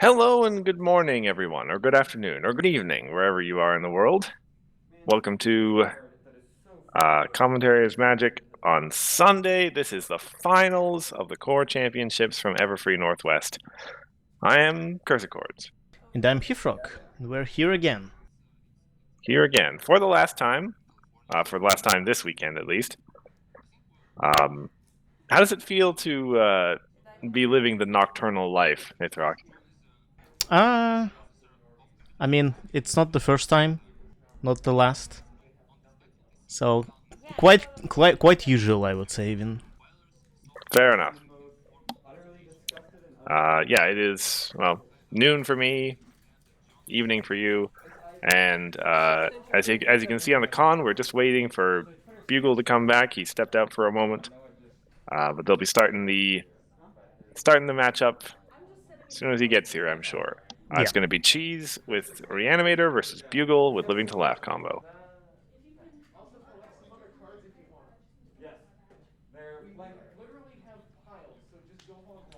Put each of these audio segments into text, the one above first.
Hello and good morning, everyone, or good afternoon, or good evening, wherever you are in the world. Welcome to Commentary is Magic on Sunday. This is the finals of the Core Championships from Everfree Northwest. I am Cursor Chords. And I'm Hifrock, and we're here again. Here again, for the last time this weekend at least. How does it feel to be living the nocturnal life, Nithrock? Uh, I mean, it's not the first time, not the last. So, quite usual, I would say, even. Fair enough. Yeah, it is, well, noon for me, evening for you. And as you can see on the con, we're just waiting for Bugle to come back. He stepped out for a moment, but they'll be starting the matchup as soon as he gets here, I'm sure. Yeah. It's going to be Cheese with Reanimator versus Bugle with Living to Laugh combo.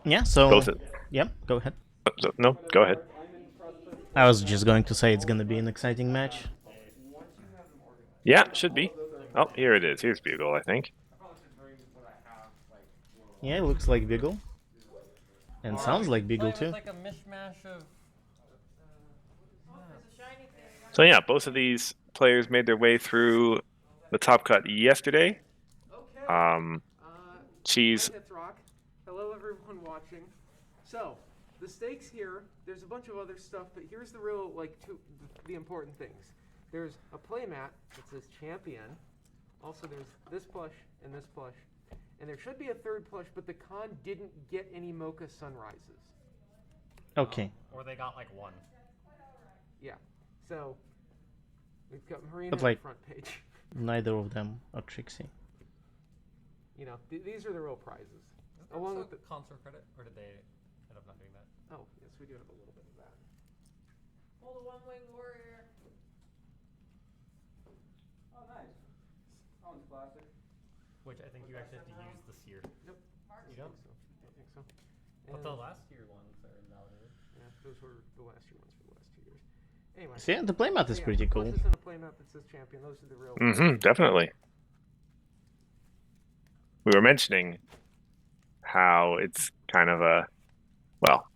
Yeah, so. Both. Yeah, go ahead. No, go ahead. I was just going to say it's gonna be an exciting match. Yeah, should be. Oh, here it is. Here's Bugle, I think. Yeah, it looks like Beagle. And sounds like Beagle too. Like a mishmash of. So yeah, both of these players made their way through the top cut yesterday. Cheese. Rock. Hello, everyone watching. So, the stakes here. There's a bunch of other stuff, but here's the real, the important things. There's a playmat that says champion. Also, there's this plush and this plush, and there should be a third plush, but the con didn't get any Mocha Sunrises. Okay. Or they got like one. Yeah. So, we've got Marina But, on like, the front page. Neither of them are Trixie. You know, these are the real prizes. Is there Along also with the consort credit, or did they end up not doing that? Oh, yes, we do have a little bit of that. Hold a one-wing warrior. Oh, nice. That one's classic. Which I think you actually have to use this year. Nope. You don't? I think so. But the last year ones are validated. Yeah, those were the last year ones for the last 2 years. Anyway. So yeah, the playmat is pretty cool. This isn't a playmat that says champion. Those are the real. Definitely. We were mentioning how it's kind of a, well,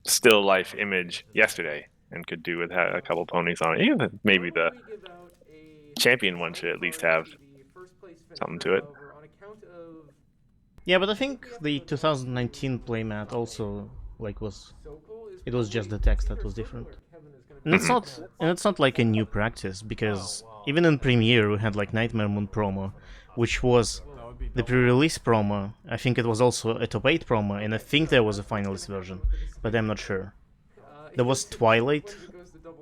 still life image yesterday and could do with a couple ponies on it. Even maybe the champion one should at least have something to it. Yeah, but I think the 2019 playmat also it was just the text that was different. And it's not like a new practice, because even in Premiere we had like Nightmare Moon promo, which was the pre-release promo. I think it was also a top 8 promo, and I think there was a finalist version, but I'm not sure. There was Twilight,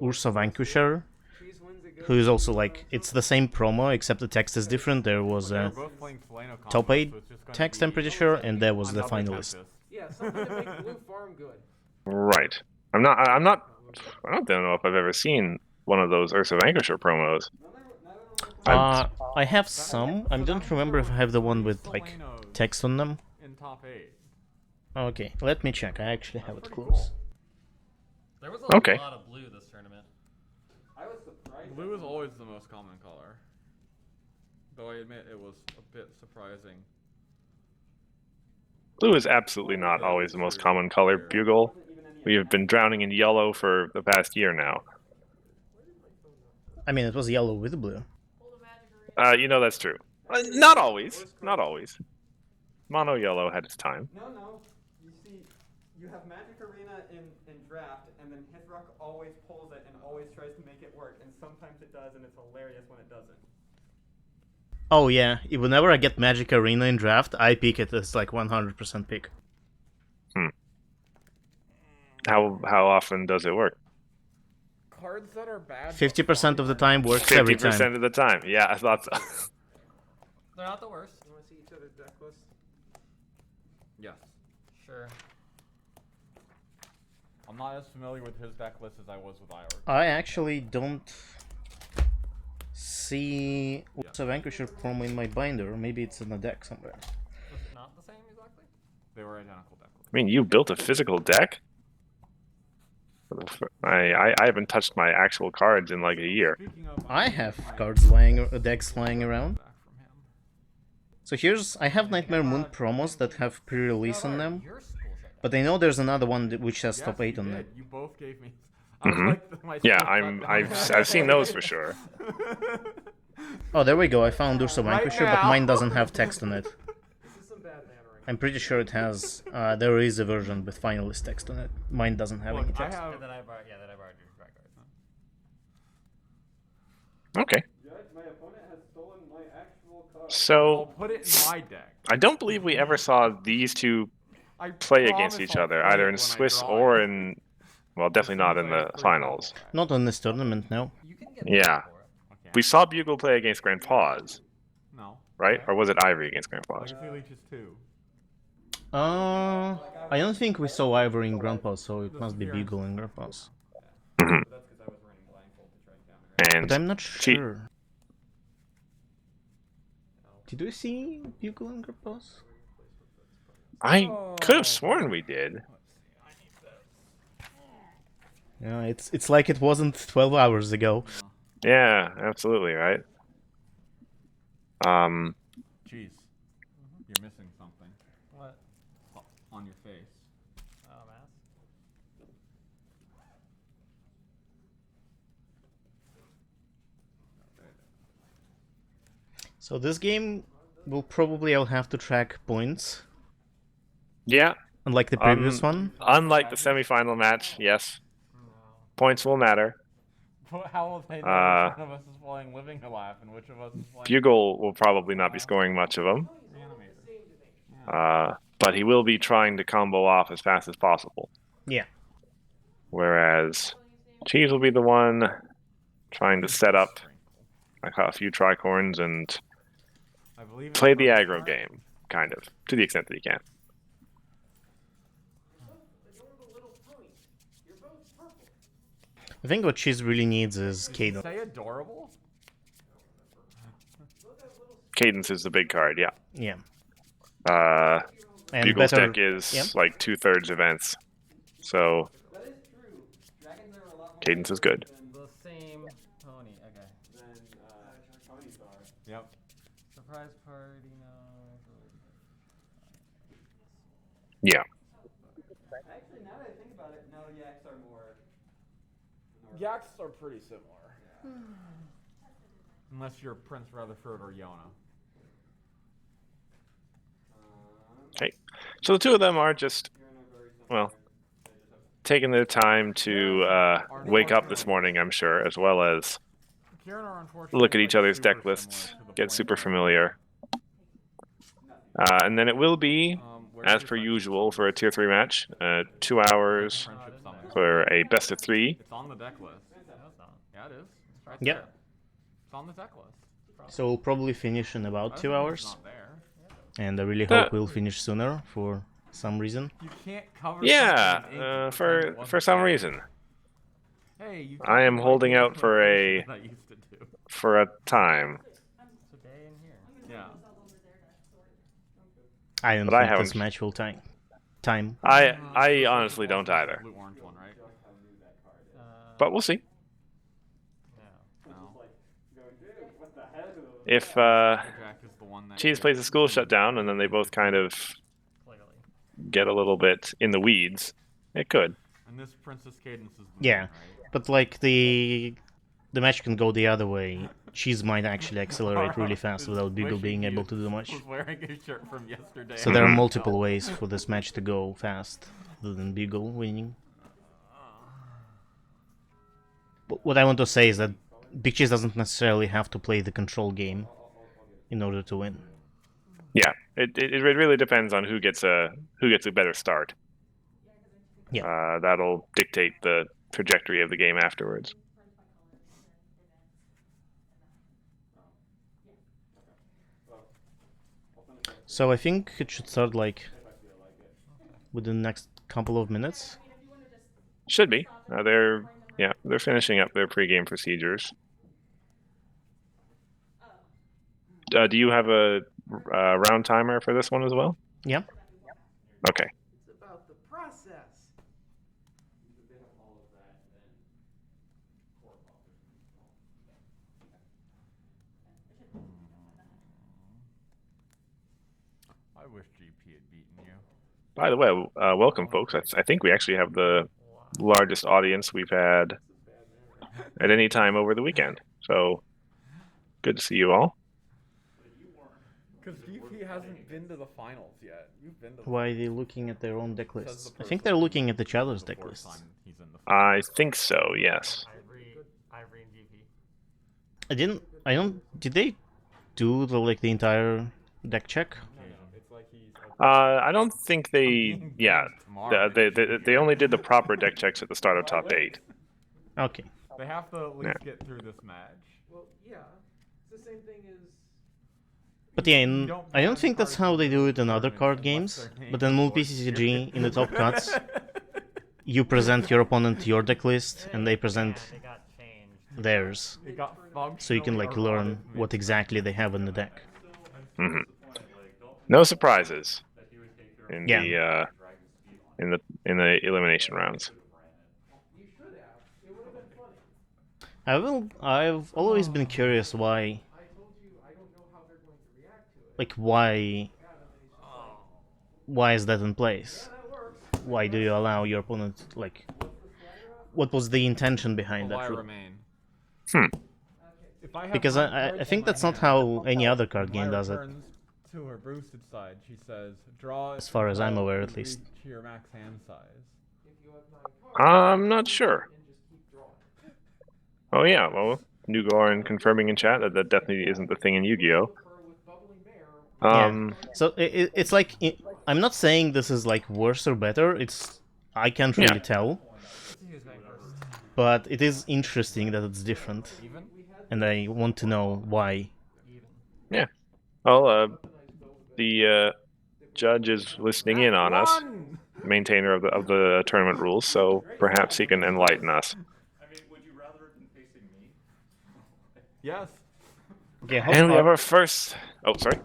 Ursa Vanquisher, who is also like, it's the same promo except the text is different. There was a top 8 text, I'm pretty sure, and there was the finalist. Yeah, something to make Blue Farm good. Right. I don't know if I've ever seen one of those Ursa Vanquisher promos. I have some. I don't remember if I have the one with like text on them. In top 8. Okay, let me check. I actually have it close. There was a Okay. lot of blue this tournament. I was surprised. Blue is always the most common color. Though I admit it was a bit surprising. Blue is absolutely not always the most common color, Bugle. We have been drowning in yellow for the past year now. I mean, it was yellow with blue. Hold a magic arena. You know that's true. Not always. Not always. Mono yellow had its time. No. You see, you have Magic Arena in draft, and then Hithrock always pulls it and always tries to make it work, and sometimes it does, and it's hilarious when it doesn't. Oh yeah, whenever I get Magic Arena in draft, I pick it as like 100% pick. How often does it work? Cards that are bad. 50% of the time works every 50% time. of the time. Yeah, I thought so. They're not the worst. You want to see each other's deck list? Yes. Sure. I'm not as familiar with his deck list as I was with Ior. I actually don't see Ursa Vanquisher promo in my binder. Maybe it's in a deck somewhere. Was it not the same exactly? They were identical deck lists. I mean, you built a physical deck? I haven't touched my actual cards in like a year. Speaking of, I have cards decks lying around. back from him. So I have Nightmare Moon promos that have pre-release on them, Your school shut down. but I know there's another one which has Yes, top 8 you on did. it. You both gave me. I was Mhm. like, my Yeah, school I'm shut I've down. I've seen those for sure. Oh, there we go, I found Ursa Right Vanquisher, but now. mine doesn't have text on it. This is some bad mannering. I'm pretty sure it has, there is a version with finalist text on it. Mine doesn't have any Look, I text. have. And then I borrowed your track cards. Okay. Judge, my opponent has stolen my actual card. I'll So put it in my deck. I don't believe we ever saw these two I play promise against each I'll other, play either it in when I Swiss draw or it. in, well, definitely not in the finals. Not on this tournament, no. You can get Yeah. for it. Okay. We saw Bugle play against Grandpaws, No. right? Okay. Or was it Ivory against Grandpaws? Legacy Leeches 2. I don't think we saw Ivory in Grandpa's, so it This must is be the Bugle in Grandpa's. Mhm. But that's because I was running blindfold to try and counter. And But I'm not Chi- sure. Did we see Bugle in Grandpa's? I could have sworn we did. Yeah, it's like it wasn't 12 hours ago. Yeah, absolutely, right? Jeez. You're missing something What? on your face. Oh, mask. So this game will probably I'll have to track points, Yeah, unlike the previous one. unlike the semifinal match, yes, points will matter. How will they know Uh, which one of us is playing Living to Laugh and which of us is playing Bugle will probably not be scoring much of them, Reanimator? but he will be trying to combo off as fast as possible. Yeah. Whereas Cheese will be the one trying to set up a few tricorns and I believe it's play the from aggro start. game, kind of, to the extent that he can. Adorable little ponies. You're both purple. I think what Cheese really needs is Did you Cadence. say adorable? Cadence is the big card, yeah. Yeah. And Bugle's better. deck is yeah. like 2/3 events, so That is true. Dragons are a lot more Cadence is good. The same pony. Okay. than ponies are. Yep. Surprise party, no. Yeah. Actually, now that I think about it, no, yaks are more. Yaks are pretty similar. Unless you're Prince Rutherford or Yona. Okay. So the two of them are just, well, taking their time to wake up this morning, I'm sure, as well as Kieran are unfortunately look at each like other's super deck lists, similar to the get point super where- familiar. And then it will be, Where as is per your usual, for a tier 3 match, 2 hours friendship summit? for a best of 3. It's on the deck list. No, it's not. Yeah, it is. It's right Yep. there. It's on the deck list. So we'll probably finish in about Doesn't 2 mean it's hours. not there. And I really hope we'll finish sooner for some reason. You can't cover Yeah, something in ink and pretend it for wasn't some there. reason, Hey, you I am can't holding do out for a- that I used to do. for a time. It's okay in here. Yeah. I don't But I think this haven't- match will time. I honestly don't either, Blue orange one, right? but we'll see. No. No. If Jack is the one that Cheese plays a school shutdown and then they both kind of Clearly. get a little bit in the weeds, it could. And this Princess Cadence is the Yeah. one, right? But like the match can go the other way. Cheese might actually accelerate really fast without Bugle being able to do much. Was wearing a shirt from yesterday. So there are multiple ways for this match to go fast, other than Bugle winning. But what I want to say is that Big Cheese doesn't necessarily have to play the control game in order to win. Yeah, it really depends on who gets a better start. Yeah. That'll dictate the trajectory of the game afterwards. So I think it should start like within the next couple of minutes. Should be. They're finishing up their pregame procedures. Do you have a round timer for this one as well? Yeah. Okay. It's about the process. wish GP had beaten you. By the way, welcome, folks. I think we actually have the largest audience we've had at any time over the weekend. So good to see you all. Because GP hasn't been to the finals yet. You've been to the Why are they looking at their own deck lists? I think they're looking at each other's deck First lists. time he's in the I think so. Yes. Ivory and GP. I don't. Did they do the entire deck check? It's like he's. I don't think they. being Yeah. banned tomorrow. They only did the proper deck checks at the start of top 8. Okay. They have to at least get through this match. Well, yeah. It's the same thing as. But yeah, don't I don't ban think that's cards how they do it in other tournaments card unless games. their name But in is multi-CCG, in the top cuts, you present your opponent your deck list, and they present They got changed. theirs, It got so you can learn what exactly they have in the deck. Hmm. No surprises in Yeah. in the elimination rounds. You should have. It would have been funny. I've always been curious why, I told you I don't know how they're going to react to it. like why is that in place? That works. Why do you allow your opponent what was the intention behind Why that rule? remain? Hmm. If I have Because nine I cards in think my that's not hand, how any other card when game Myra does it. turns to her boosted side, she says, "Draw." As far as I'm draw aware, to at least. reach your max hand size. If you have 9 cards, I'm not sure. and just keep drawing. Oh yeah. Well, Nugoran confirming in chat that definitely isn't the thing in Yu-Gi-Oh. Prefer with bubbly mare. So it's like I'm not saying this is like worse or better. I can't really Yeah. tell, Who's going first? but it is interesting that it's different, Even? and I want to know why. Yeah. Well, the judge is listening in on us, One! maintainer of the tournament rules. So perhaps he can enlighten us. I mean, would you rather have been facing me? Yes. Okay, And we have our first. Oh, sorry.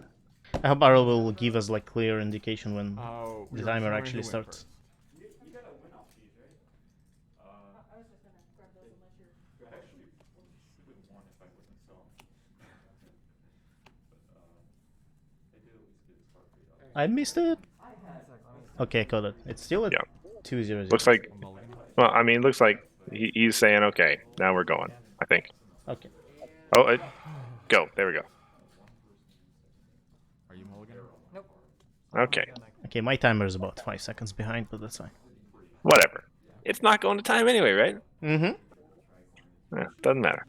I hope Arl will give us like clear indication when Oh, the we were timer determining actually who went starts. first. You gotta win off these, right? I was just gonna grab those unless you're. I actually should have won if I wasn't so. But I did at least get his card paid off. I missed it. Okay, got it. It's still at Yeah. 2-0. Looks like. A mulligan. Well, I mean, looks like he's saying, okay, now we're going. I think. Okay. Oh, go. There we go. Are you mulligan? Nope. Okay. Okay, my timer is about 5 seconds behind, but that's fine. Whatever. It's not going to time anyway, right? Mm-hmm. Yeah, doesn't matter.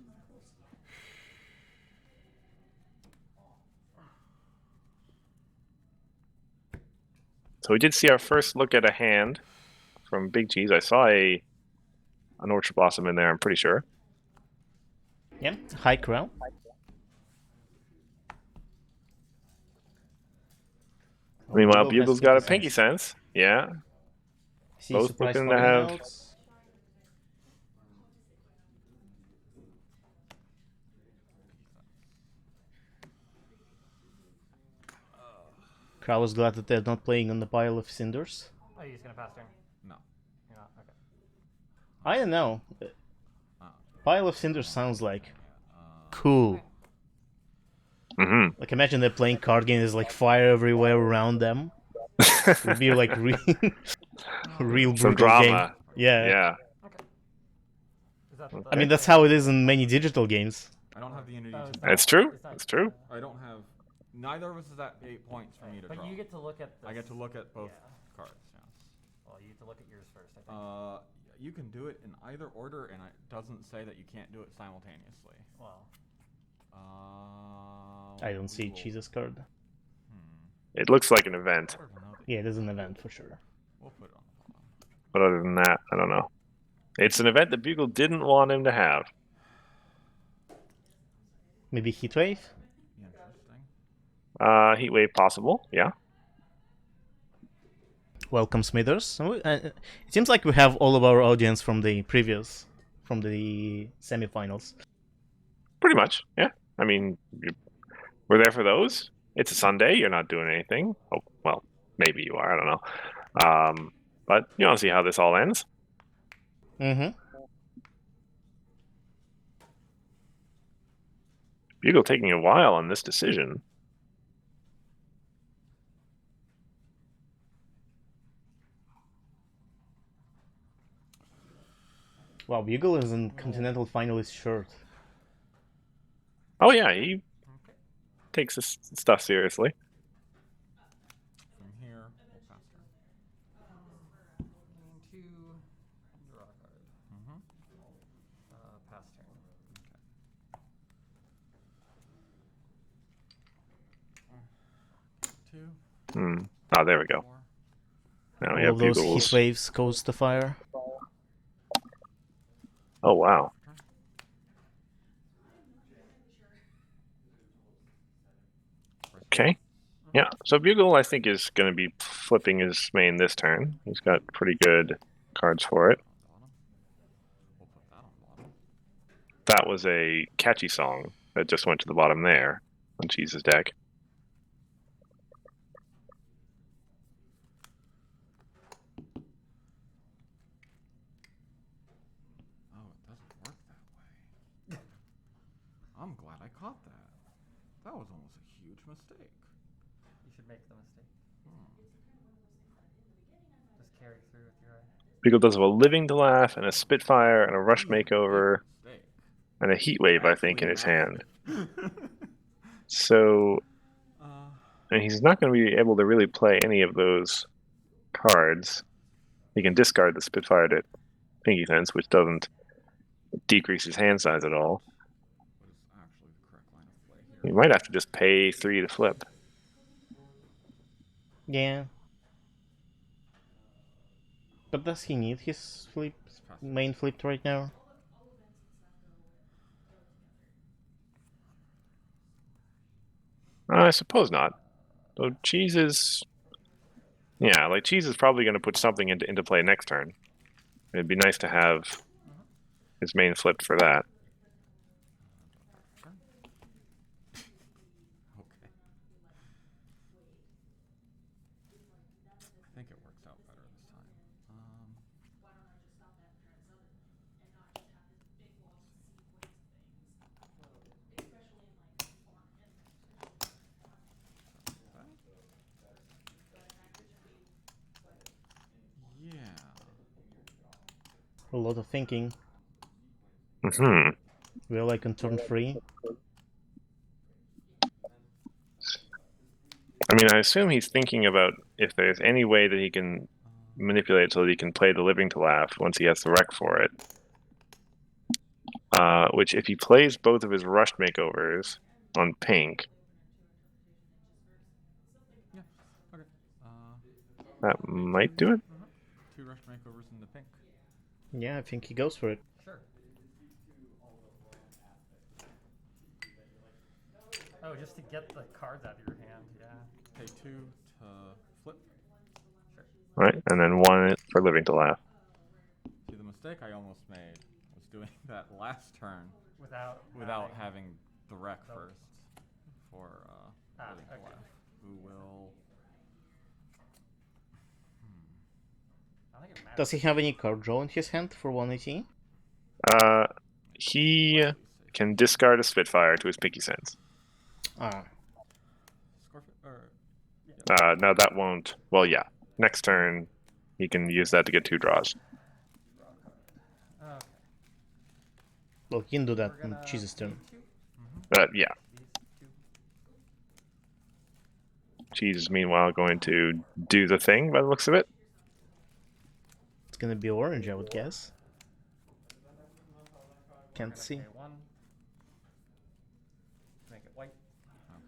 So we did see our first look at a hand from Big Cheese. I saw an Orchard Blossom in there, I'm pretty sure. Yeah, high crown. Meanwhile, Bugle has Bugle's got a pinky pinky sense. Yeah. See, Both surprise looking to fighting have- outs. Crow is glad that they're not playing on the pile of cinders. Oh, you're just gonna pass turn? No. You're not? Okay. I don't know. Oh. Pile of cinders sounds like cool. Mm-hmm. Like imagine they're playing card games, there's like fire everywhere around them. It would be like real brutal Some game. drama. Yeah. Yeah. Is that I mean that's how it is in many digital games. I don't have the energy Oh, to It's draw. true. It's true. I don't have. Neither of us is at 8 points for me to But draw. you get to look at. I get to look at both Yeah. cards. Yes. Well, you get to look at yours first. I think. You can do it in either order, and it doesn't say that you can't do it simultaneously. Well, I don't we see will- Jesus card. It looks like an event. Sort of know that- Yeah, it is an event for sure. We'll put it on. Hold on. But other than that, I don't know. It's an event that Bugle didn't want him to have. Maybe Heatwave? Interesting. Heatwave possible. Yeah. Welcome, Smithers. So, it seems like we have all of our audience from the semifinals. Pretty much. Yeah. I mean, we're there for those. It's a Sunday. You're not doing anything. Oh, well, maybe you are. I don't know. But you want to see how this all ends. Mm-hmm. Bugle taking a while on this decision. Wow, Bugle is in Continental finalist shirt. Oh yeah, he Okay. takes this stuff seriously. From here, we'll pass turn. Going to draw a card. Mm-hmm. Pass turn. Two, Hmm. Oh, there we go. four. Now we All have of those heat bugles. waves goes to fire. Oh wow. Turn. Okay. Yeah. So bugle, I think, is going to be flipping his main this turn. He's got pretty good cards for it. On bottom. We'll put that on bottom. That was a catchy song that just went to the bottom there on Cheese's deck. Oh, it doesn't work that way. I'm glad I caught that. That was almost a huge mistake. You should make the mistake. Hmm. Just carry through with your eye. Bugle does have a living to laugh and a Spitfire and a rush That was a big makeover mistake. and a heat wave, I think, Actually in his hand. massive. So, uh, and he's not going to be able to really play any of those cards. He can discard the Spitfire to Pinky Sense, which doesn't decrease his hand size at all. what is actually the correct line of play He here? might have to just pay 3 to flip. Yeah. But does he need his flip main flipped right now? I suppose not. So Cheese is, yeah, like Cheese is probably going to put something into play next turn. It'd be nice to have his main flipped for that. Turn. Okay. I think it works out better this time. Yeah. A lot of thinking. Hmm. We're like on turn 3. I mean, I assume he's thinking about if there's any way that he can manipulate it so that he can play the living to laugh once he has the rec for it. Which, if he plays both of his rushed makeovers on pink, Yeah. Okay. that might do it. 2 rush makeovers in the pink. Yeah, I think he goes for it. Sure. Oh, just to get the cards out of your hand, yeah. Pay 2 to flip. Sure. Right, and then 1 for living to laugh. See, the mistake I almost made was doing that last turn Without having the rec Nope. first for living to okay. laugh. Who will? I don't think it matters. Does he have any card draw in his hand for 118? He can discard a Spitfire to his Pinky Sense. Ah, No, that won't. Well, yeah. Next turn, he can use that to get 2 draws. Okay. well, he can do that We're on gonna Cheese's turn. lead 2. Yeah. These 2. Cheese is meanwhile going to do the thing by the looks of it. It's gonna be orange, I would guess. Can't see. Pay 1. Make it white.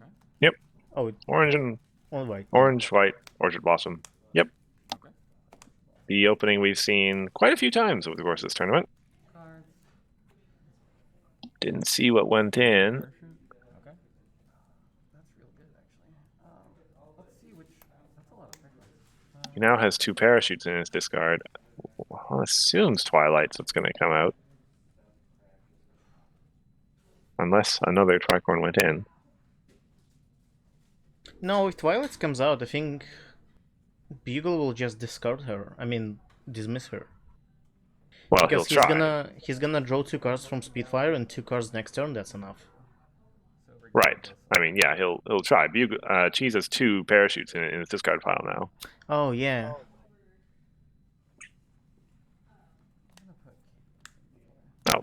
Okay. Yep. Oh, Orange and all white. orange, white, orchard blossom. Yep. Okay. The opening we've seen quite a few times over the course of this tournament. Cards. Didn't see what went in. Okay. That's real good, actually. Let's see which. That's a lot of pickles. He now has 2 parachutes in his discard. Well, assumes Twilight's what's going to come out. Unless another tricorn went in. No, if Twilight comes out, I think Bugle will just discard her. I mean, dismiss her. Well, Because he'll try. he's gonna draw 2 cards from Spitfire and 2 cards next turn. That's enough. So Right. I mean, yeah, he'll try. Cheese has 2 parachutes in his discard pile now. Oh yeah. I'm gonna put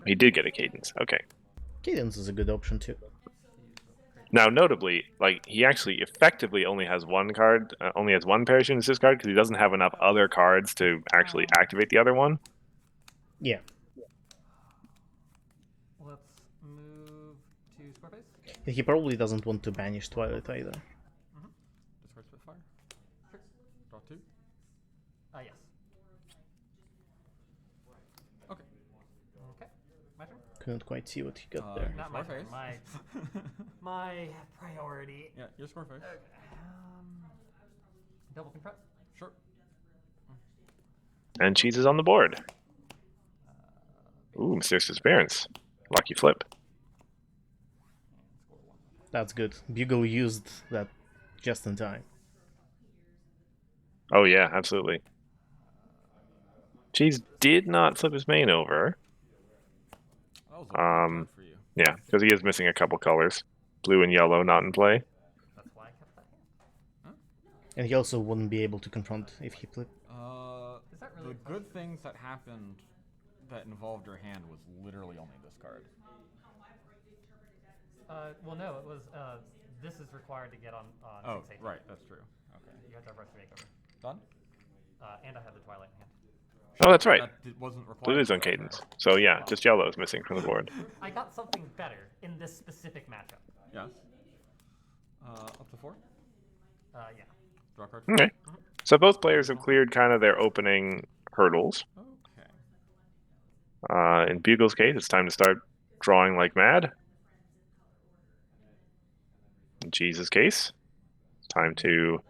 he did get a Cadence. Okay. Cadence is a good option too. Now, notably, like he actually effectively only has one card, only has one parachute in his card because he doesn't have enough other cards to actually activate the other one. Yeah. Let's move to Squareface. And he probably doesn't want to banish Twilight either. Discard Spitfire. Sure. Draw 2. Yes. Okay. Okay. My turn. Couldn't quite see what he got there. Not my turn. Squareface. My priority. Yeah, your Squareface. Okay. Double confront. Sure. And Cheese is on the board. Ooh, Mysterious Disappearance. Lucky flip. That's good. Bugle used that just in time. Oh yeah, absolutely. Cheese did not flip his main over. That was a good card for you. Yeah, because he is missing a couple colors. Blue and yellow not in play. That's why I kept that hand. And he also wouldn't be able to confront if he flipped. Is that really The good things that happened that involved your hand was literally only this card. Well, no, it was. This is required to get on. Oh, 6/18. right, that's true. Okay. You have to have Rush to Makeover. Done? And I have the Twilight in hand. Oh, that's right. Wasn't required. Blue is on Cadence. So yeah, just yellow is missing from the board. I got something better in this specific matchup. Yes. Up to 4. Yeah. Draw card. Okay. So both players have cleared kind of their opening hurdles. Okay. In Bugle's case, it's time to start drawing like mad. In Cheese's case, it's time to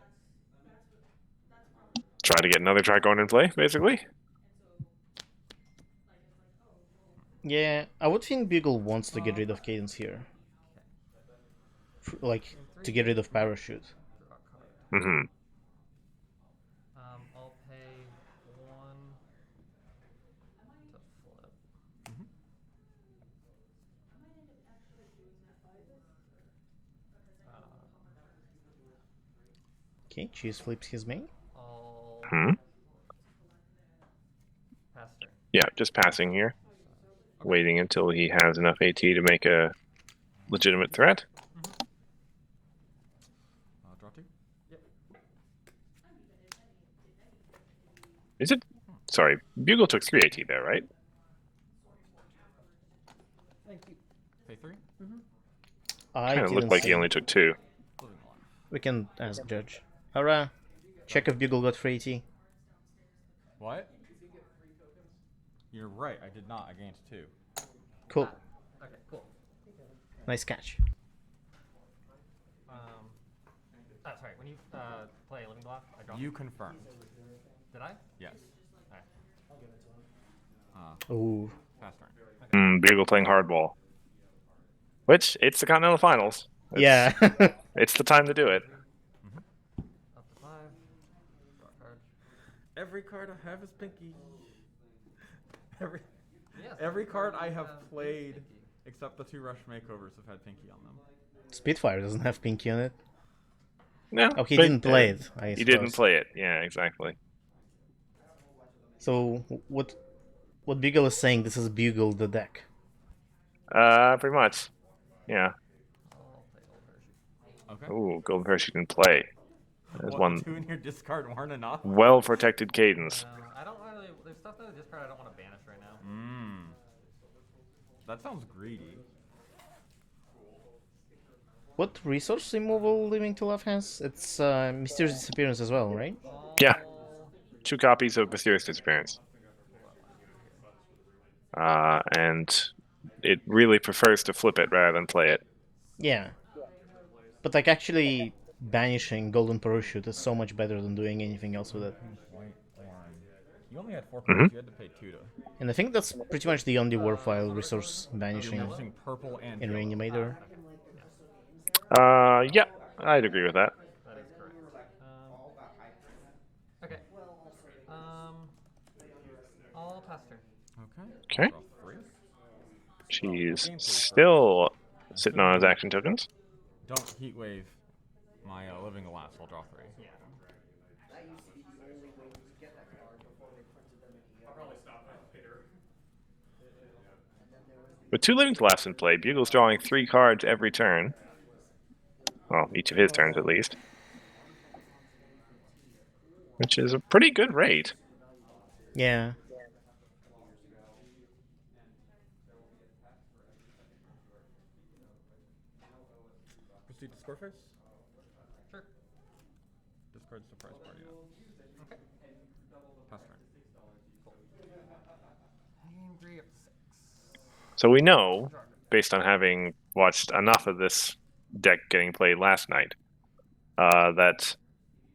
try to get another Tricorn in play, basically. Yeah, I would think Bugle wants to get rid of Cadence here. Like, to get rid of Parachute. Mm-hmm. I'll pay 1 to flip. Okay, Cheese flips his main. I'll Hmm. pass turn. Yeah, just passing here. Waiting until he has enough AT to make a legitimate threat. Draw 2. Is it? Sorry, Bugle took 3 AT there, right? Thank you. Pay 3. I Kind of didn't looked like see. he only took 2. Living alive. We can ask Judge. Hurrah! Check if Bugle got free AT. What? You're right, I did not. I gained 2. Cool. Okay, cool. Nice catch. Sorry. When you play a living block, I draw. You confirmed. Did I? Yes. Alright. Ooh. Pass turn. Bugle playing hardball. Which, it's the Continental Finals. It's, Yeah. It's the time to do it. Up to 5. Draw a card. Every card I have is pinky. Yes, Every card I have is played, pinky. except the 2 Rush makeovers, have had pinky on them. Spitfire doesn't have Pinky on it. No. Oh, he but, didn't play it. He didn't play it. Yeah, exactly. So what Bugle is saying? This is Bugle the deck. Pretty much. Yeah. I'll play Gold Parachute. Okay. Ooh, Golden Parachute didn't play. There's What, one the 2 in your discard weren't enough? well-protected Cadence. I don't really. There's stuff in the discard I don't want to banish right now. That sounds greedy. What resource removal Living to Love has? It's Mysterious Disappearance as well, right? Yeah. 2 copies of Mysterious Disappearance. And it really prefers to flip it rather than play it. Yeah. But like actually banishing Golden Parachute is so much better than doing anything else with it. White, orange. You only had 4 cards. You had to pay 2 to. And I think that's pretty much the only worthwhile resource You're banishing using purple and in yellow. Reanimator. Yeah, I'd agree with that. That is correct. Okay. I'll pass turn. Okay. Okay. Draw 3. She's still sitting on his action tokens. Don't heat wave my living last. I'll draw 3. Yeah. I'll probably stop that later. With 2 living left in play, Bugle's drawing 3 cards every turn. Well, each of his turns at least. Which is a pretty good rate. Yeah. Proceed to score phase? Sure. Discard surprise party now. Okay. Pass turn. Angry at 6. So we know, based on having watched enough of this deck getting played last night, that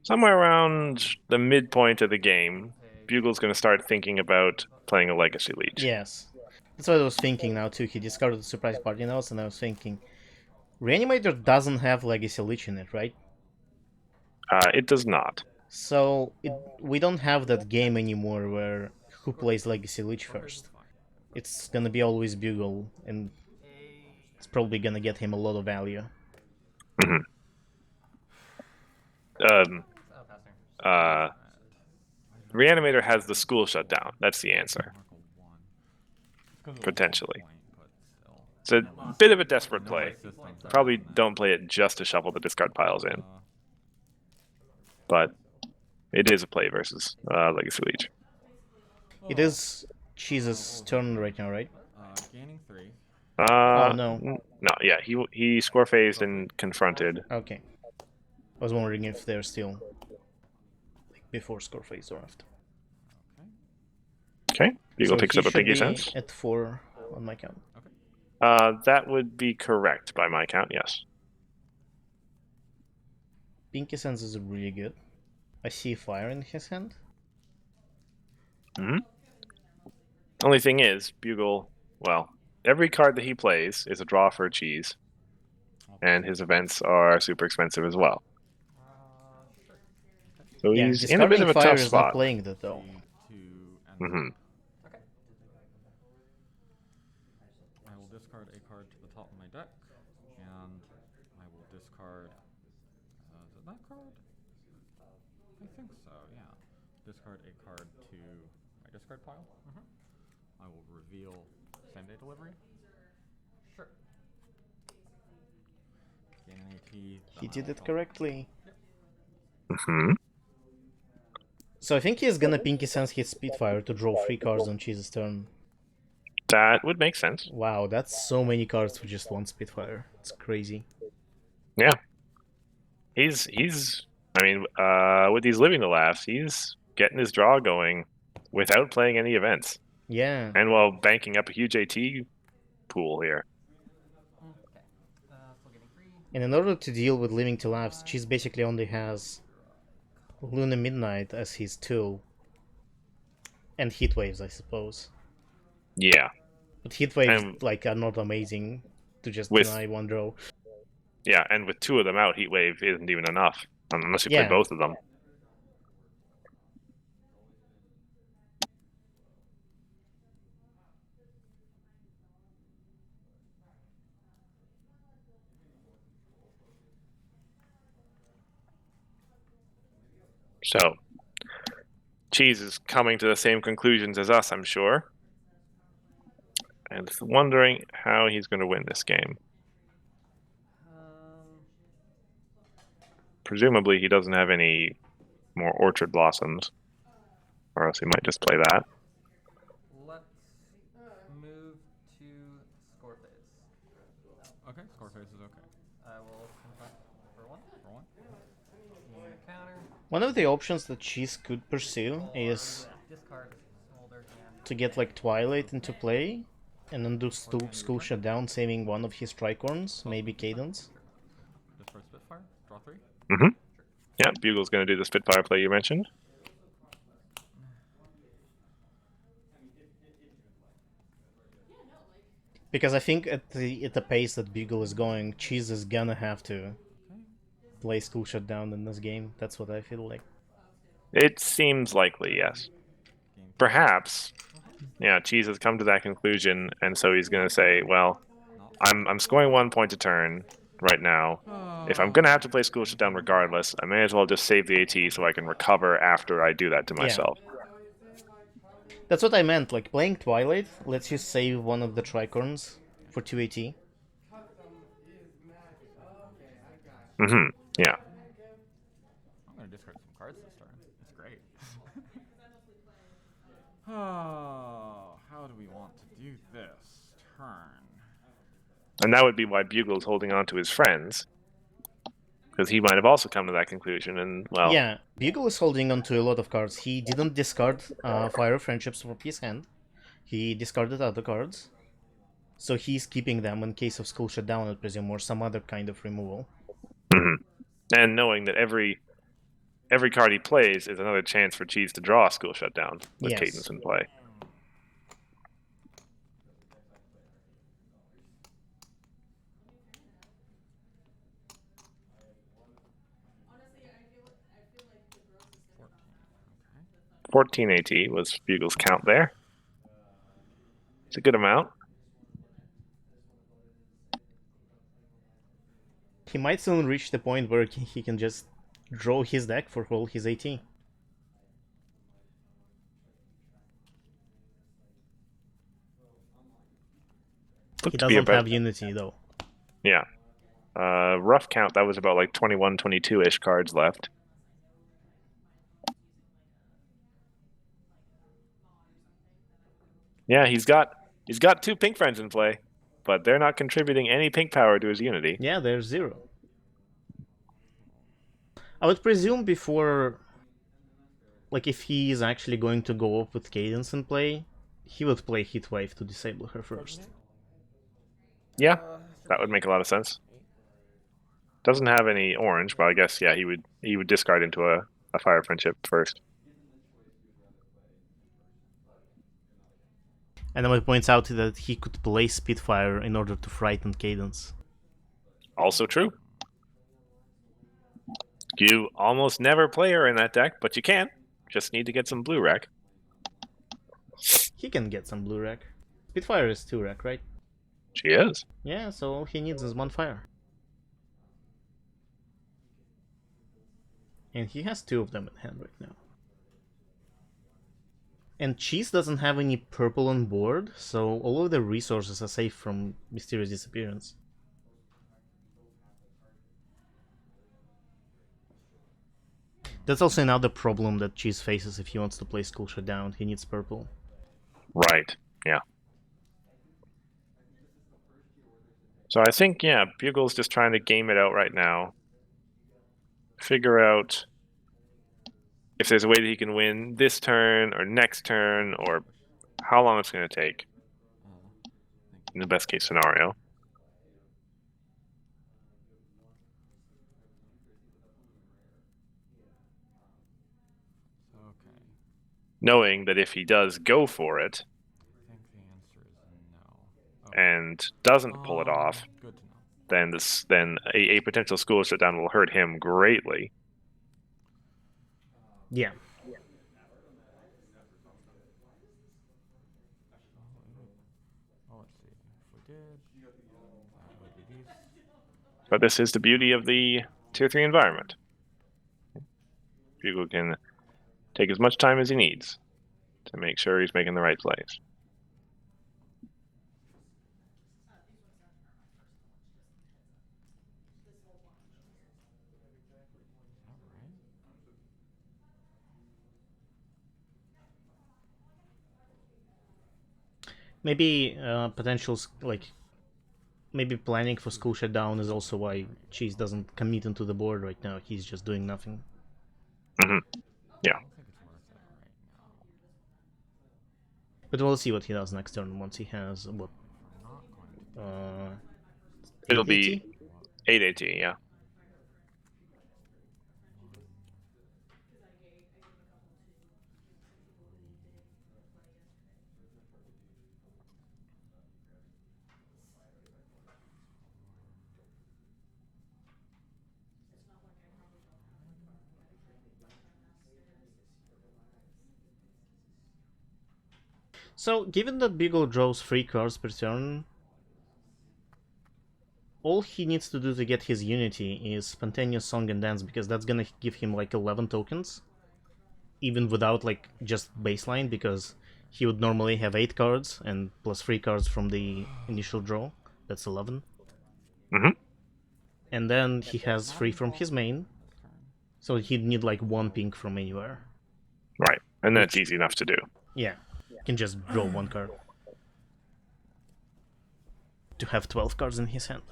somewhere around the midpoint of the game, Bugle's going to start thinking about playing a Legacy Leech. Yes. That's what I was thinking now too. He discarded the surprise party notes, and I was thinking, Reanimator doesn't have Legacy Lich in it, right? It does not. So we don't have that game anymore where who plays Legacy Lich first. It's gonna be always Bugle, and it's probably gonna get him a lot of value. Mhm. Reanimator has the school shut down. That's the answer. Potentially. It's a bit of a desperate play. Probably don't play it just to shuffle the discard piles in. But it is a play versus Legacy Leech. It is Cheese's turn right now, right? Gaining 3. Oh, no. No, yeah, he score phased and confronted. Okay. I was wondering if they're still like before score phase or after. Okay, Bugle So picks he up a should piggy be sense. at 4 on my count. That would be correct by my count, yes. Pinky Sense is really good. I see fire in his hand. Hmm. Only thing is, Bugle, well, every card that he plays is a draw for a cheese, and his events are super expensive as well. So Yeah, he's in a bit discarding of a fire tough is spot. not playing that though. Mm-hmm. I will discard a card to the top of my deck, and I will discard. Is it that card? I think so. Yeah. Discard a card to my discard pile. I will reveal same day delivery. Sure. Gain an AT. He did it correctly. Mm-hmm. So I think he's gonna Pinky Sense his Spitfire to draw 3 cards on Cheese's turn. That would make sense. Wow, that's so many cards for just one Spitfire. It's crazy. Yeah. He's I mean, with these living the laughs, he's getting his draw going without playing any events. Yeah. And while banking up a huge AT pool here. Okay. Still getting 3. And in order to deal with Living to Laughs, Cheese basically only has Luna Midnight as his tool. And Heat Waves, I suppose. Yeah. But Heat Waves And like are not amazing to just with- deny one draw. Yeah, and with 2 of them out, Heat Wave isn't even enough. Unless you play Yeah. both of them. So, Cheese is coming to the same conclusions as us, I'm sure. And wondering how he's going to win this game. Presumably, he doesn't have any more Orchard Blossoms. Or else he might just play that. Let's move to score phase. Okay, score phase is okay. I will confront for 1. For 1. Counter. One of the options that Cheese could pursue is Discard Smolder hand. to get like Twilight into play and then do School Shutdown, saving one of his Tricorns, maybe Cadence. Discard Spitfire. Draw 3. Mm-hmm. Yeah, Bugle's going to do the Spitfire play you mentioned. Because I think at the pace that Bugle is going, Cheese is gonna have to play School Shutdown in this game. That's what I feel like. It seems likely, yes. Perhaps, yeah, Cheese has come to that conclusion, and so he's going to say, well, I'm scoring 1 point a turn right now. If I'm going to have to play School Shutdown regardless, I may as well just save the AT so I can recover after I do that to myself. That's what I meant, like, playing Twilight lets you save one of the tricorns for 2 AT. Mm-hmm. Yeah. I'm gonna discard some cards this turn. It's great. Oh, how do we want to do this turn? And that would be why Bugle's holding on to his friends. Because he might have also come to that conclusion, and, well... Yeah, Bugle is holding on to a lot of cards. He didn't discard Fire of Friendships from his hand. He discarded other cards. So he's keeping them in case of School Shutdown, I presume, or some other kind of removal. Mm-hmm. And knowing that every card he plays is another chance for Cheese to draw a School Shutdown with Yes. Cadence in play. Honestly, I feel like the gross is gonna come. 14 AT was Bugle's count there. It's a good amount. He might soon reach the point where he can just draw his deck for all his AT. He doesn't have Unity, though. Yeah. Rough count, that was about like 21, 22-ish cards left. Yeah, he's got 2 pink friends in play, but they're not contributing any pink power to his Unity. Yeah, there's 0. I would presume before, like, if he is actually going to go up with Cadence in play, he would play Heatwave to disable her first. Yeah, that would make a lot of sense. Doesn't have any orange, but I guess, yeah, he would discard into a Fire Friendship first. And then it points out that he could play Spitfire in order to frighten Cadence. Also true. You almost never play her in that deck, but you can. Just need to get some blue rec. He can get some blue rec. Spitfire is 2 rec, right? She is. Yeah, so all he needs is 1 fire. And he has 2 of them in hand right now. And Cheese doesn't have any purple on board, so all of the resources are safe from Mysterious Disappearance. That's also another problem that Cheese faces if he wants to play School Shutdown. He needs purple. Right, yeah. So I think, yeah, Bugle's just trying to game it out right now. Figure out if there's a way that he can win this turn or next turn, or how long it's going to take in the best case scenario. Okay. Knowing that if he does go for it I think the answer is no. and doesn't pull it off, Good to know. then a potential School Shutdown will hurt him greatly. Yeah. Oh, let's see. If we did, that would be these. But this is the beauty of the Tier 3 environment. Bugle can take as much time as he needs to make sure he's making the right plays. Maybe potentials, like, maybe planning for School Shutdown is also why Cheese doesn't commit into the board right now. He's just doing nothing. Mm-hmm. Yeah. I don't think it's worth it right now. But we'll see what he does next turn once he has what. We're not going to do It'll 8 be AT? 8 AT, yeah. So, given that Beagle draws 3 cards per turn, all he needs to do to get his Unity is Spontaneous Song and Dance, because that's gonna give him like 11 tokens, even without like just baseline, because he would normally have 8 cards, and plus 3 cards from the initial draw. That's 11. Mm-hmm. And then he has 3 from his main, so he'd need like 1 pink from anywhere. Right, and that's easy enough to do. Yeah, can just draw 1 card. To have 12 cards in his hand.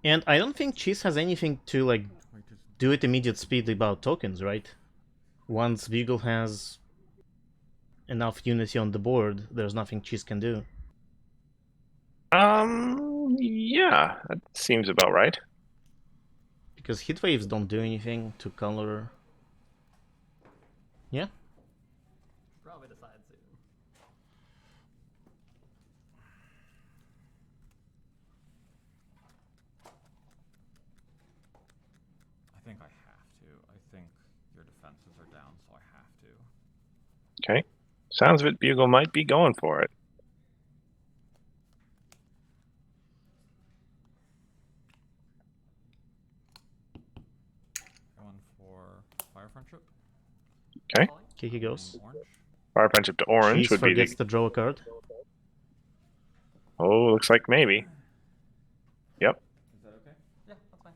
And I don't think Cheese has anything to like do at immediate speed about tokens, right? Once Beagle has enough unity on the board, there's nothing Cheese can do. Yeah, that seems about right. Because hit waves don't do anything to color. Yeah. Probably decide soon. I think I have to. I think your defenses are down, so I have to. Okay. Sounds of it, Bugle might be going for it. Going for Fire Friendship. Okay. Okay, he goes. Orange. Fire Friendship to orange Cheese would be forgets the... to draw a card. Oh, looks like maybe. Yep. Is that okay? Yeah, that's fine.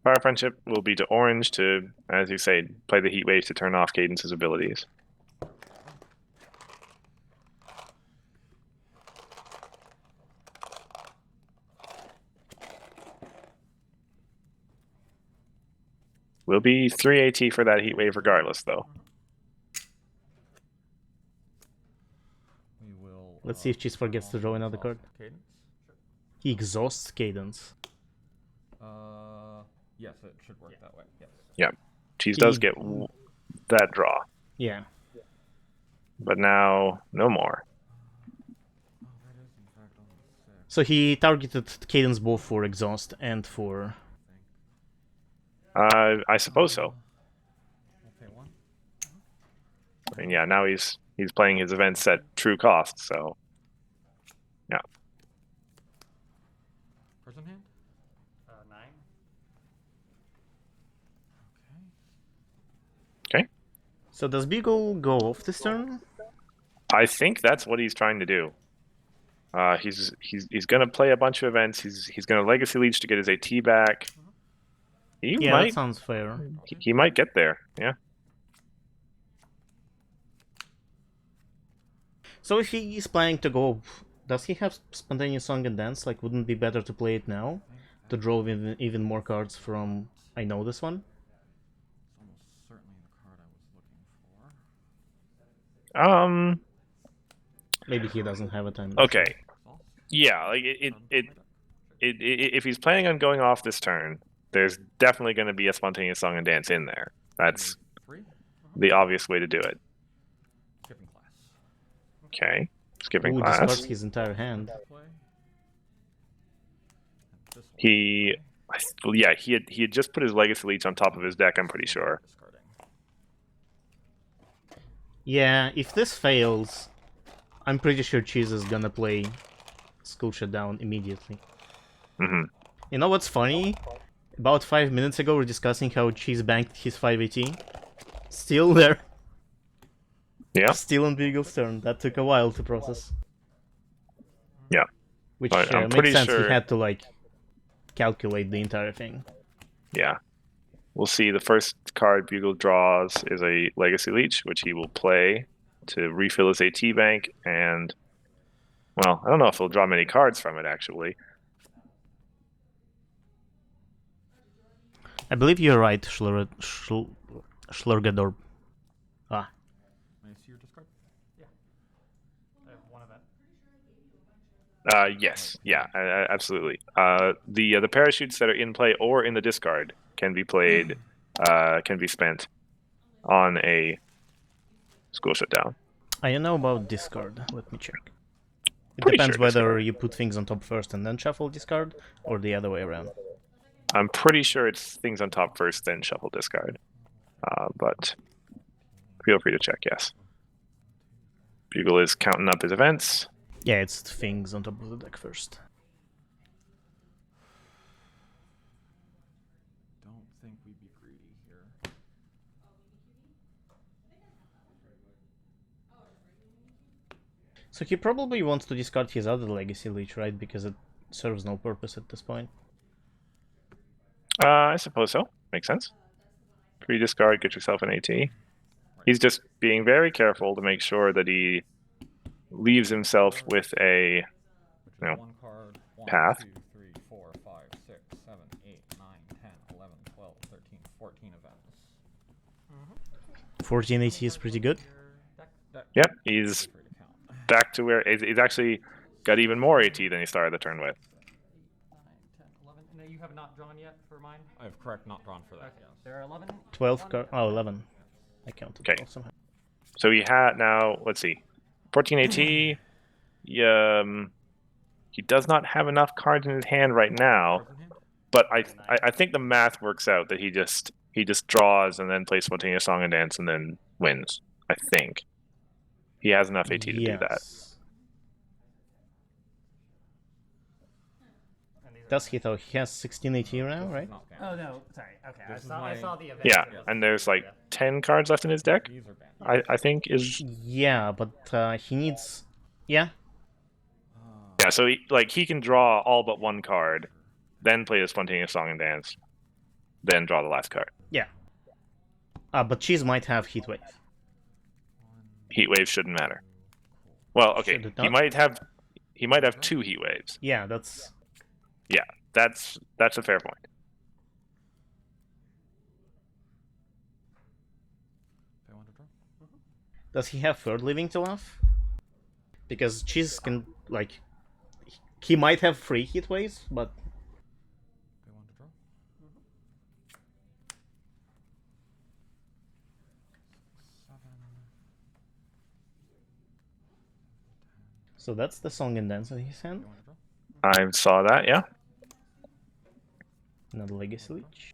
Fire Friendship will be to orange to, as you say, play the Heat Waves to turn off Cadence's abilities. Will be 3 AT for that Heat Wave regardless, though. We will. Let's see if Cheese forgets to draw another card. Cadence. He exhausts Cadence. Yes, it should work that way. Yes. Yeah. Cheese does He- get that draw, Yeah. but now no more. Oh, that is in fact only 6. So he targeted Cadence both for exhaust and for... I suppose so. We'll pay 1. And yeah, now he's playing his events at true cost, so yeah. Cards in hand. 9. Okay. Okay. So does Beagle go off this turn? I think that's what he's trying to do. He's gonna play a bunch of events. He's gonna Legacy Leech to get his AT back. He Yeah, might that sounds fair. he might get there. Yeah. So if he is planning to go, does he have Spontaneous Song and Dance? Like, wouldn't it be better to play it now? To draw even more cards from I know this one? It's almost certainly the card I was looking for. Maybe he doesn't have a time. Okay. Exhaust. Yeah. Like if he's planning on going off this turn, there's definitely going to be a Spontaneous Song and Dance in there. That's 3. the obvious way to do it. Skipping class. Okay. Skipping Who class. discards his entire hand. Play. And this one. Yeah, he had just put his Legacy Leech on top of his deck, I'm pretty sure. Discarding. Yeah, if this fails, I'm pretty sure Cheese is gonna play School Shutdown immediately. Hmm. You know what's funny? About 5 minutes ago, we're discussing how Cheese banked his 5AT. Still there. Yeah. Still on Beagle's turn. That took a while to process. Yeah. Which But I'm makes pretty sense. sure- He had to, like, calculate the entire thing. Yeah. We'll see the first card Bugle draws is a Legacy Leech, which he will play to refill his AT bank, and well, I don't know if he'll draw many cards from it actually. I believe you're right, Schlurgador. Ah, May I see your discard? I have 1 event. Yes, yeah, absolutely. The parachutes that are in play or in the discard can be played, can be spent on a School Shutdown. I don't know about discard. Let me check. It Pretty depends sure whether discard. you put things on top first and then shuffle discard, or the other way around. I'm pretty sure it's things on top first, then shuffle discard. But feel free to check. Yes, Bugle is counting up his events. Yeah, it's things on top of the deck first. Don't think we'd be greedy here. So he probably wants to discard his other Legacy Leech, right? Because it serves no purpose at this point. I suppose so. Makes sense. 3 discard, get yourself an AT. He's just being very careful to make sure that he leaves himself with a Which is No. one card, 1, Path. 2, 3, 4, 5, 6, 7, 8, 9, 10, 11, 12, 13, 14 events. 14 AT is pretty good. Yep, he's Free to count. back to where he's actually got even more AT than he started the turn with. 9, 10, 11. And you have not drawn yet for mine? I have correct not drawn for that, Okay. yes. There are 11? 12 card. Oh, 11. I counted Okay. 12 somehow. So he had now, let's see, 14 AT. He does not have enough cards in his hand right now, Cards in hand? but I think the math works out that he just draws and then plays spontaneous song and dance and then wins. I think he has enough AT to do that. Yes. Does he though? He has 16 AT now, right? Not Oh, banned. no. Sorry. Okay. This is I my- saw the event. Yeah, Yes. and there's like 10 cards left in his deck. These are banned. I think is Yeah, but he needs. Yeah. yeah. So he can draw all but one card, then play the spontaneous song and dance, then draw the last card. Yeah. But Cheese might have Heatwave. Heat waves shouldn't matter. Well, okay, Should it he not? might have 2 heat waves. Yeah, that's. Yeah, that's a fair point. They want to draw? Does he have third living to off? Because Cheese can like. He might have 3 Heatwaves, but They want to draw? so that's the song and dance in his hand. They want to draw? I saw that. Yeah. Another Legacy Leech.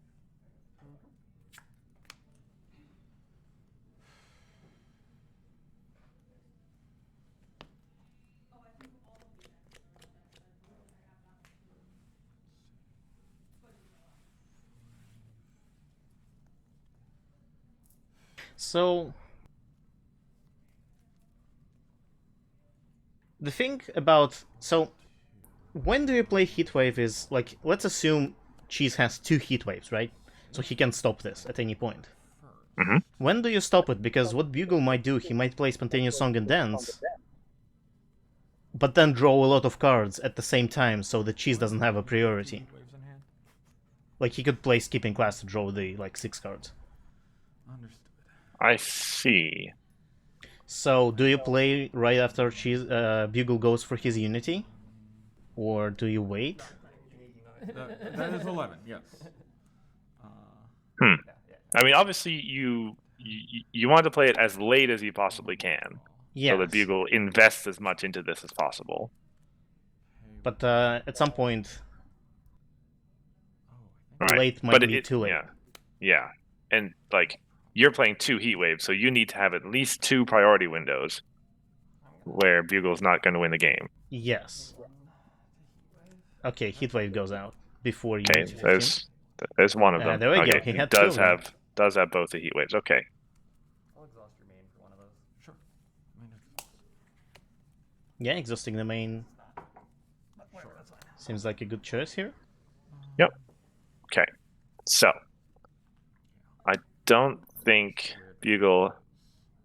So the thing about when do you play Heatwave is like, let's assume Cheese has 2 Heatwaves, right? So he can stop this at any point. Mm-hmm. When do you stop it? Because what Bugle might do, he might play Spontaneous Song and Dance, but then draw a lot of cards at the same time, so the Cheese doesn't have a priority. Waves in hand? Like, he could play Skipping Class to draw the, 6 cards. Understood. I see. So, do you play right after Bugle goes for his Unity? Or do you wait? That is 11, yes. I mean, obviously, you want to play it as late as you possibly can, Yeah. so that Bugle invests as much into this as possible. But at some point, Right. late might But be too late. Yeah, and like you're playing 2 heat waves, so you need to have at least 2 priority windows where Bugle's not going to win the game. Yes. Okay, Heatwave goes out before you. Okay, there's one of them. there we go, Okay, he had 2 does of them. have both the heat waves. Okay, I'll exhaust your main for one of those. Sure. Mine is- Yeah, exhausting the main seems like a good choice here. okay. So I don't think Bugle.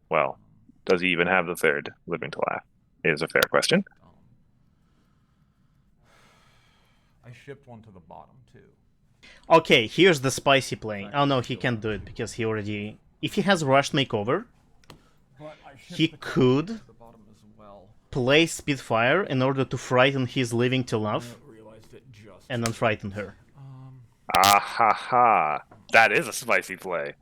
Well, does he even have the 3rd living to laugh? Is a fair question. I shipped one to the bottom, too. Okay, here's the spicy play. Oh no, he can't do it because he already. If he has Rushed Makeover, But I shipped he the card could to the bottom as well. play Spitfire in order to frighten his living to love I realized it just. and then frighten her. Ah ha ha! That is a spicy play.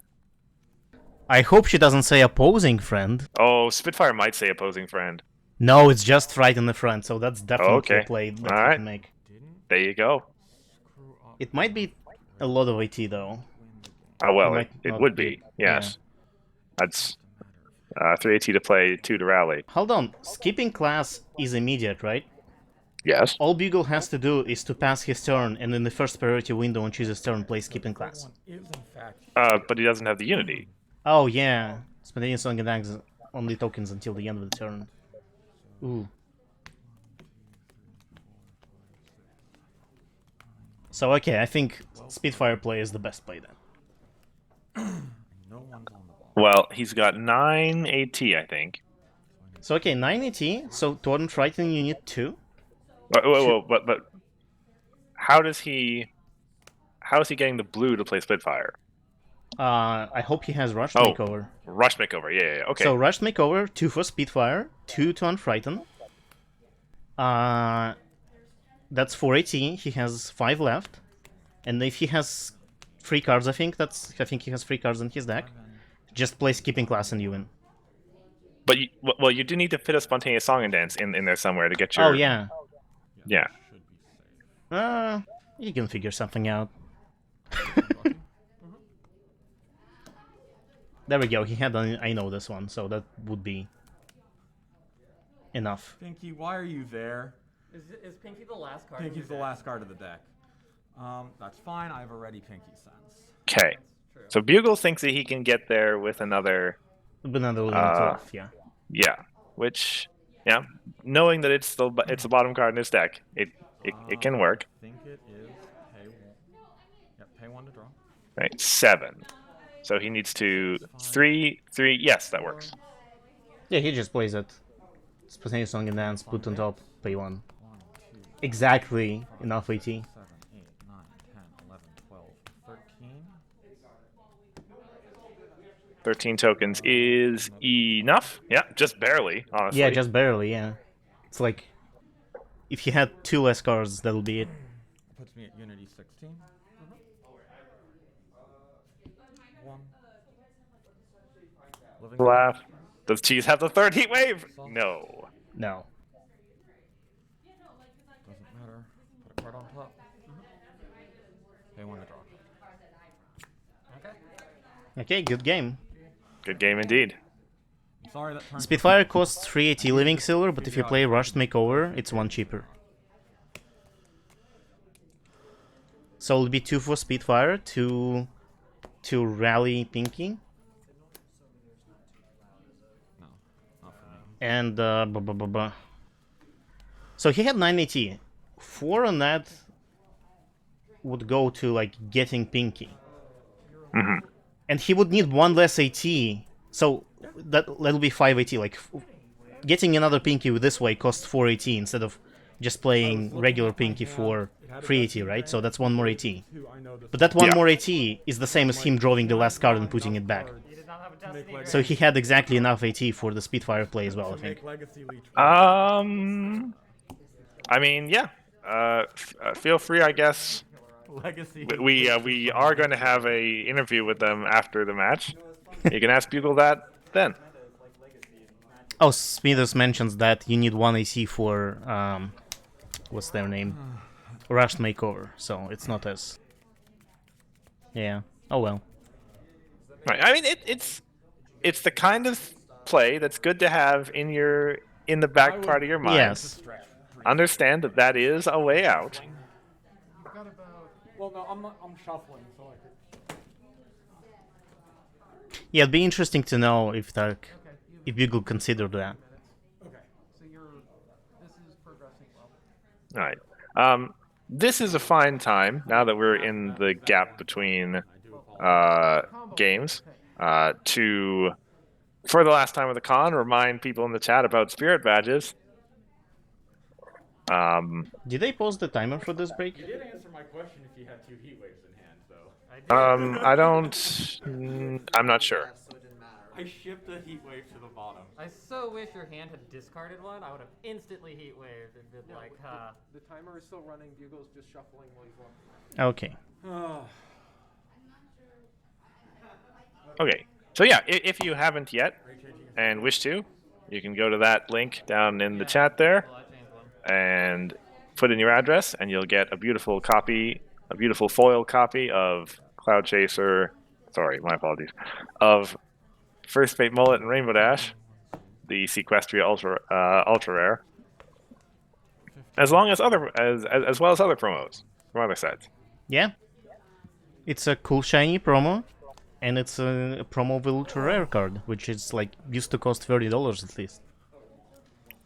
I hope she doesn't say opposing friend. Oh, Spitfire might say opposing friend. No, it's just frighten the friend, so that's definitely Okay. a play that All he right. can make. Didn't There you go. screw up. It might be a lot of AT though. Win the game. Oh well, might it not would be. be. Yes, that's Doesn't matter. 3 AT to play, 2 to rally. Hold on, skipping class is immediate, right? Yes. All Bugle has to do is to pass his turn, and in the first priority window on Cheese's turn, play skipping class. One is in fact. But he doesn't have the Unity. Oh yeah, Spontaneous Song and Dance only tokens until the end of the turn. Ooh. So okay, I think Spitfire play is the best play then. No one's on the ball. Well, he's got 9 AT, I think. So okay, 9 AT. So to Triton you need 2. But how is he getting the blue to play Spitfire? I hope he has Rush Oh, Makeover. Rush Makeover, yeah, okay. So Rush Makeover, 2 for Spitfire, 2 to Unfrighten. That's 4 AT. He has 5 left, and if he has 3 cards, I think he has 3 cards in his deck. Just play Skipping Class and you win. But you do need to fit a Spontaneous Song and Dance in there somewhere to get your... Oh yeah. Yeah. Should be safe. You can figure something out. There we go. He had I know this one, so that would be enough. Pinky, why are you there? Is Pinky the last card? Pinky's the last card of the deck. That's fine. I've already Pinky Sense. Okay. So Bugle thinks that he can get there with another... Another limit off, yeah. Yeah. Which, yeah, knowing that it's the bottom card in his deck, it can work. I think it is pay 1. Yep, pay 1 to draw. Right, 7. So he needs to 3. Yes, that works. Yeah, he just plays it. Spontaneous Song and Dance, put on top, pay 1. 1, 2, Exactly enough AT. 7, 8, 9, 10, 11, 12, 13. 13 tokens is enough. Yeah, just barely, honestly. Yeah, just barely, yeah. It's like, if he had 2 less cards, that'll be it. Puts me at Unity 16. 1. Living Laugh. Does Cheese have the 3rd Heat Wave? No. No. Doesn't matter. Put a card on top. Pay 1 to draw. Okay, good game. Good game indeed. I'm sorry that turn. Spitfire costs 3 AT Living Silver, but if you play Rushed Makeover, it's 1 cheaper. So it'll be 2 for Spitfire, 2 to Rally Pinky, No, not for me. and So he had 9 AT. 4 on that would go to like getting Pinky. And he would need 1 less AT, so that'll be 5 AT. Like, getting another Pinky with this way costs 4 AT instead of just playing regular Pinky for 3 AT, right? So that's 1 more AT. But that 1 more AT is the same as him drawing the last card and putting it back. So he had exactly enough AT for the Spitfire play as well, I think. I mean, yeah. Feel free, I guess. Legacy. We are going to have a interview with them after the match. You can ask Bugle that then. Oh, Smithers mentions that you need 1 AC for, what's their name? Rushed Makeover, so it's not as... Yeah, oh well. Right. I mean, it's the kind of play that's good to have in the back part of your mind. Yes. Understand that is a way out. Well, no, I'm shuffling, so I could. Yeah, it'd be interesting to know if Bugle considered that. Okay, so this is progressing well. All right. This is a fine time, now that we're in the gap between games, to, for the last time of the con, remind people in the chat about Spirit Badges. Did they post the timer for this break? You did answer my question if you had 2 heat waves in hand, though. I don't... I'm not sure. I shipped a heat wave to the bottom. I so wish your hand had discarded one. I would have instantly heat waved and been like, The timer is still running. Bugle's just shuffling while he's walking. Okay. Okay. So yeah, if you haven't yet and wish to, you can go to that link down in the chat there and put in your address, and you'll get a beautiful copy, a beautiful foil copy of Cloud Chaser. Sorry, my apologies. Of First Fate Mullet and Rainbow Dash, the Sequestria ultra rare, as well as other promos from other sites. Yeah. It's a cool shiny promo, and it's a promo with ultra rare card, which is like used to cost $30 at least.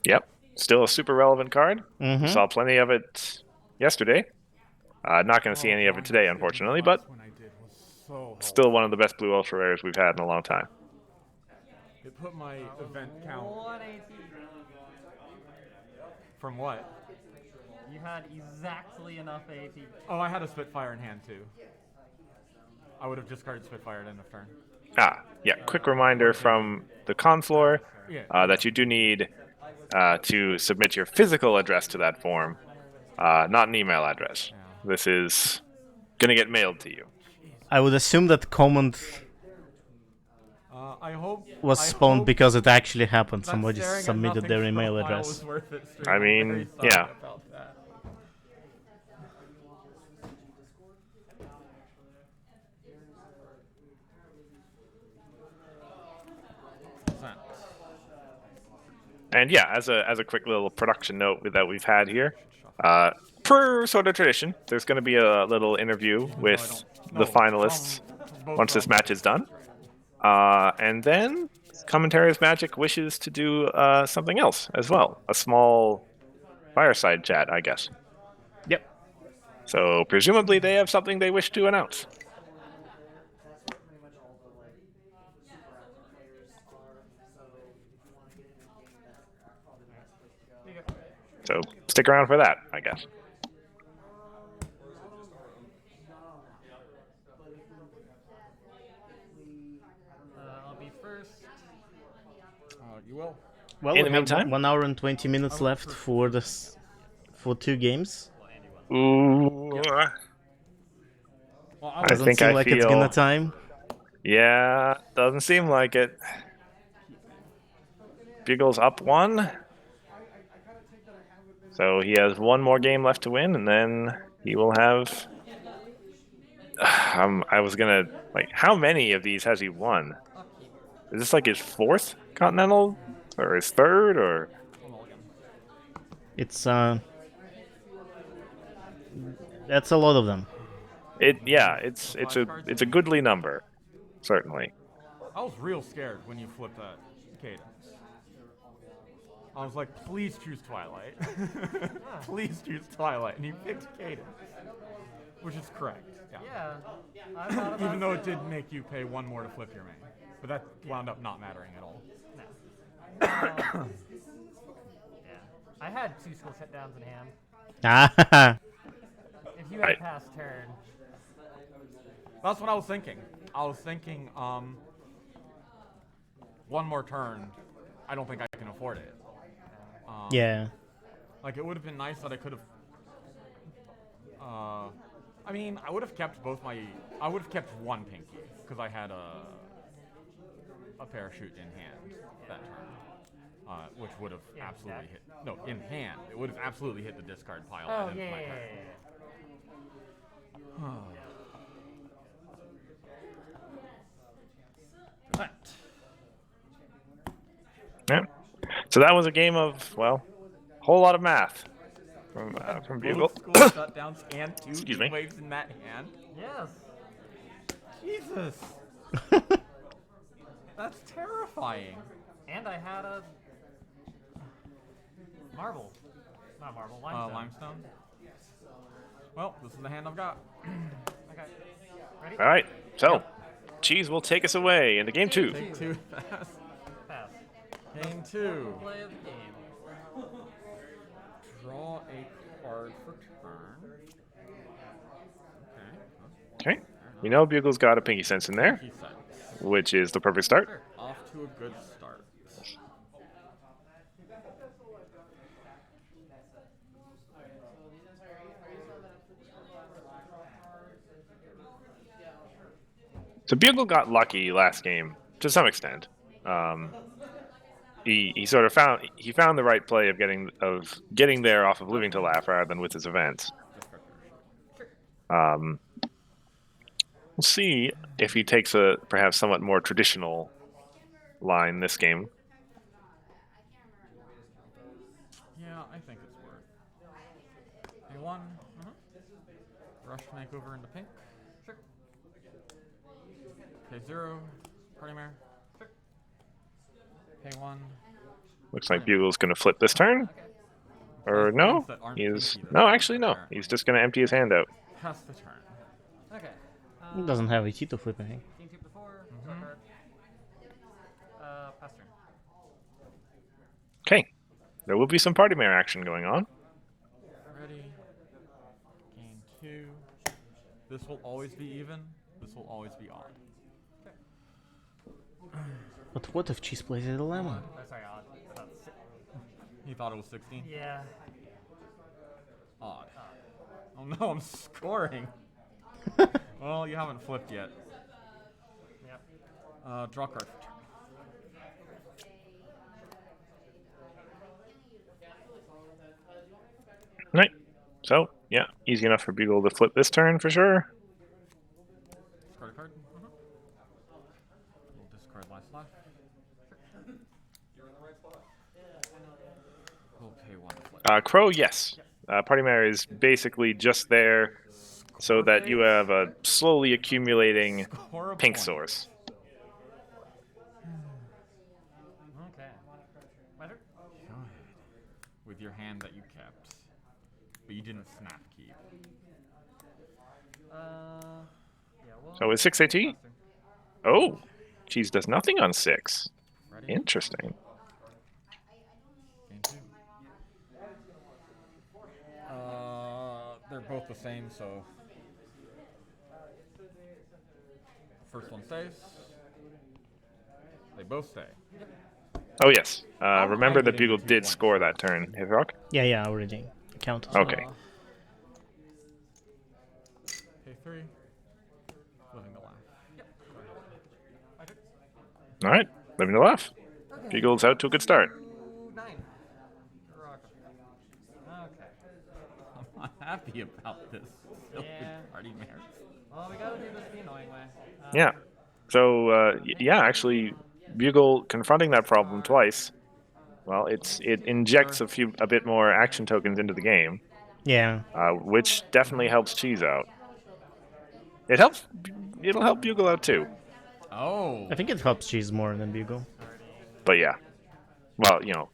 Yep. still a super relevant card. Mm-hmm. Saw plenty of it yesterday. Not going to see any of it today, unfortunately, but When I did was so still one of the best blue ultra rares we've had in a long time. It put my event count 180. from what? You had exactly enough AP. Oh, I had a Spitfire in hand too. I would have discarded Spitfire at end of turn. Yeah, quick reminder from the con floor that you do need to submit your physical address to that form, not an email address. This is going to get mailed to you. I would assume that comment I hope was I spawned hope because it actually happened. that Somebody staring at submitted nothing their for a email while address. was worth it, Stream. I I'm mean, very sorry yeah. about that. And yeah, as a quick little production note that we've had here, per sort of tradition, there's going to be a little interview with the finalists once this match is done. And then Commentaries Magic wishes to do something else as well. A small fireside chat, I guess. Yep. So presumably they have something they wish to announce. So stick around for that, I guess. I'll be first. You will. Well, In we the have meantime- 1 hour and 20 minutes left for this, for 2 games. Ooh. Well, I Doesn't think seem I like feel... it's gonna time. Yeah, doesn't seem like it. Bugle's up 1. So he has 1 more game left to win, and then he will have... I was gonna... Like, how many of these has he won? Is this like his 4th Continental? Or his 3rd? Or... It's that's a lot of them. It's a goodly number, certainly. I was real scared when you flipped that cadence. I was like, please choose Twilight. Please choose Twilight. And you picked cadence, which is correct. Yeah. I thought about Even though it did make you pay 1 more to flip your main. But that wound up not mattering at all. Yeah. I had 2 school shutdowns in hand. Ah, If you had Right. passed turn, That's what I was thinking. I was thinking, 1 more turn, I don't think I can afford it. yeah. Like, it would have been nice that I could have... I mean, I would have kept I would have kept 1 pinky, because I had a parachute in hand that turn. Which would have absolutely hit... No, in hand. It would have absolutely hit the discard pile. oh and yeah, into my yeah, turn. yeah. Yeah. So that was a game of, well, a whole lot of math from Bugle. Both school shutdowns and 2 Excuse heat me. waves in that hand. Yes. Jesus. That's terrifying. And I had a marble. Not marble, limestone. Limestone. Well, this is the hand I've got. Okay. Ready? All right. So, Cheese will take us away into game 2. Take 2 pass. Pass. Game 2. Play of the game. Draw a card for turn. Okay. Okay. You know Bugle's got a Pinky Sense in there, He said. which is the perfect start. Off to a good start. So Bugle got lucky last game to some extent. He sort of found the right play of getting there off of Living to Laugh rather than with his events. We'll see if he takes a perhaps somewhat more traditional line this game. Yeah, I think it's worth. A1. Rush makeover into pink. Sure. K0. Party mare. Sure. K1. Looks like Bugle's going to flip this turn. Or Five no? points that aren't He's pinky this no, time, actually no. apparently. He's just gonna empty his hand out. Pass the turn. Okay. He doesn't have a to flip, I think. King two before. Draw card. Pass turn. Okay. There will be some party mare action going on. Ready. Gain 2. This will always be even. This will always be odd. But what if cheese plays a lemon? Oh, sorry, odd. He thought it was 16. Yeah. Odd. Oh no, I'm scoring. Well, you haven't flipped yet. Yep. Draw card for turn. Right. So, yeah, easy enough for Bugle to flip this turn for sure. Discard a card. We'll discard my slash. You're in the right spot. We'll pay 1 to flip. Crow, yes. Party mare is basically just there so that you have a slowly accumulating Score a pink point. source. Okay. My turn. Good. With your hand that you kept. But you didn't snap keep. Yeah, well. So with 6 AT? Oh, cheese does nothing on 6. Ready? Interesting. Gain 2. They're both the same, so first one stays. They both stay. Oh, yes. Remember I'm that getting Bugle the 2 did points. score that turn, Hithrock? Yeah, already counted. Okay. Pay 3. Living the laugh. All right. Living to laugh. Bugle's out to a good start. 9. Draw card. Okay. I'm not happy about this. Silly Yeah. party mare. Well, we gotta do this the annoying way. Yeah. So, yeah, actually, Bugle confronting that problem twice. Well, it injects a bit more action tokens into the game, Yeah. which definitely helps Cheese out. It'll help Bugle out too. Oh. I think it helps cheese more than Bugle. But yeah, well, you know,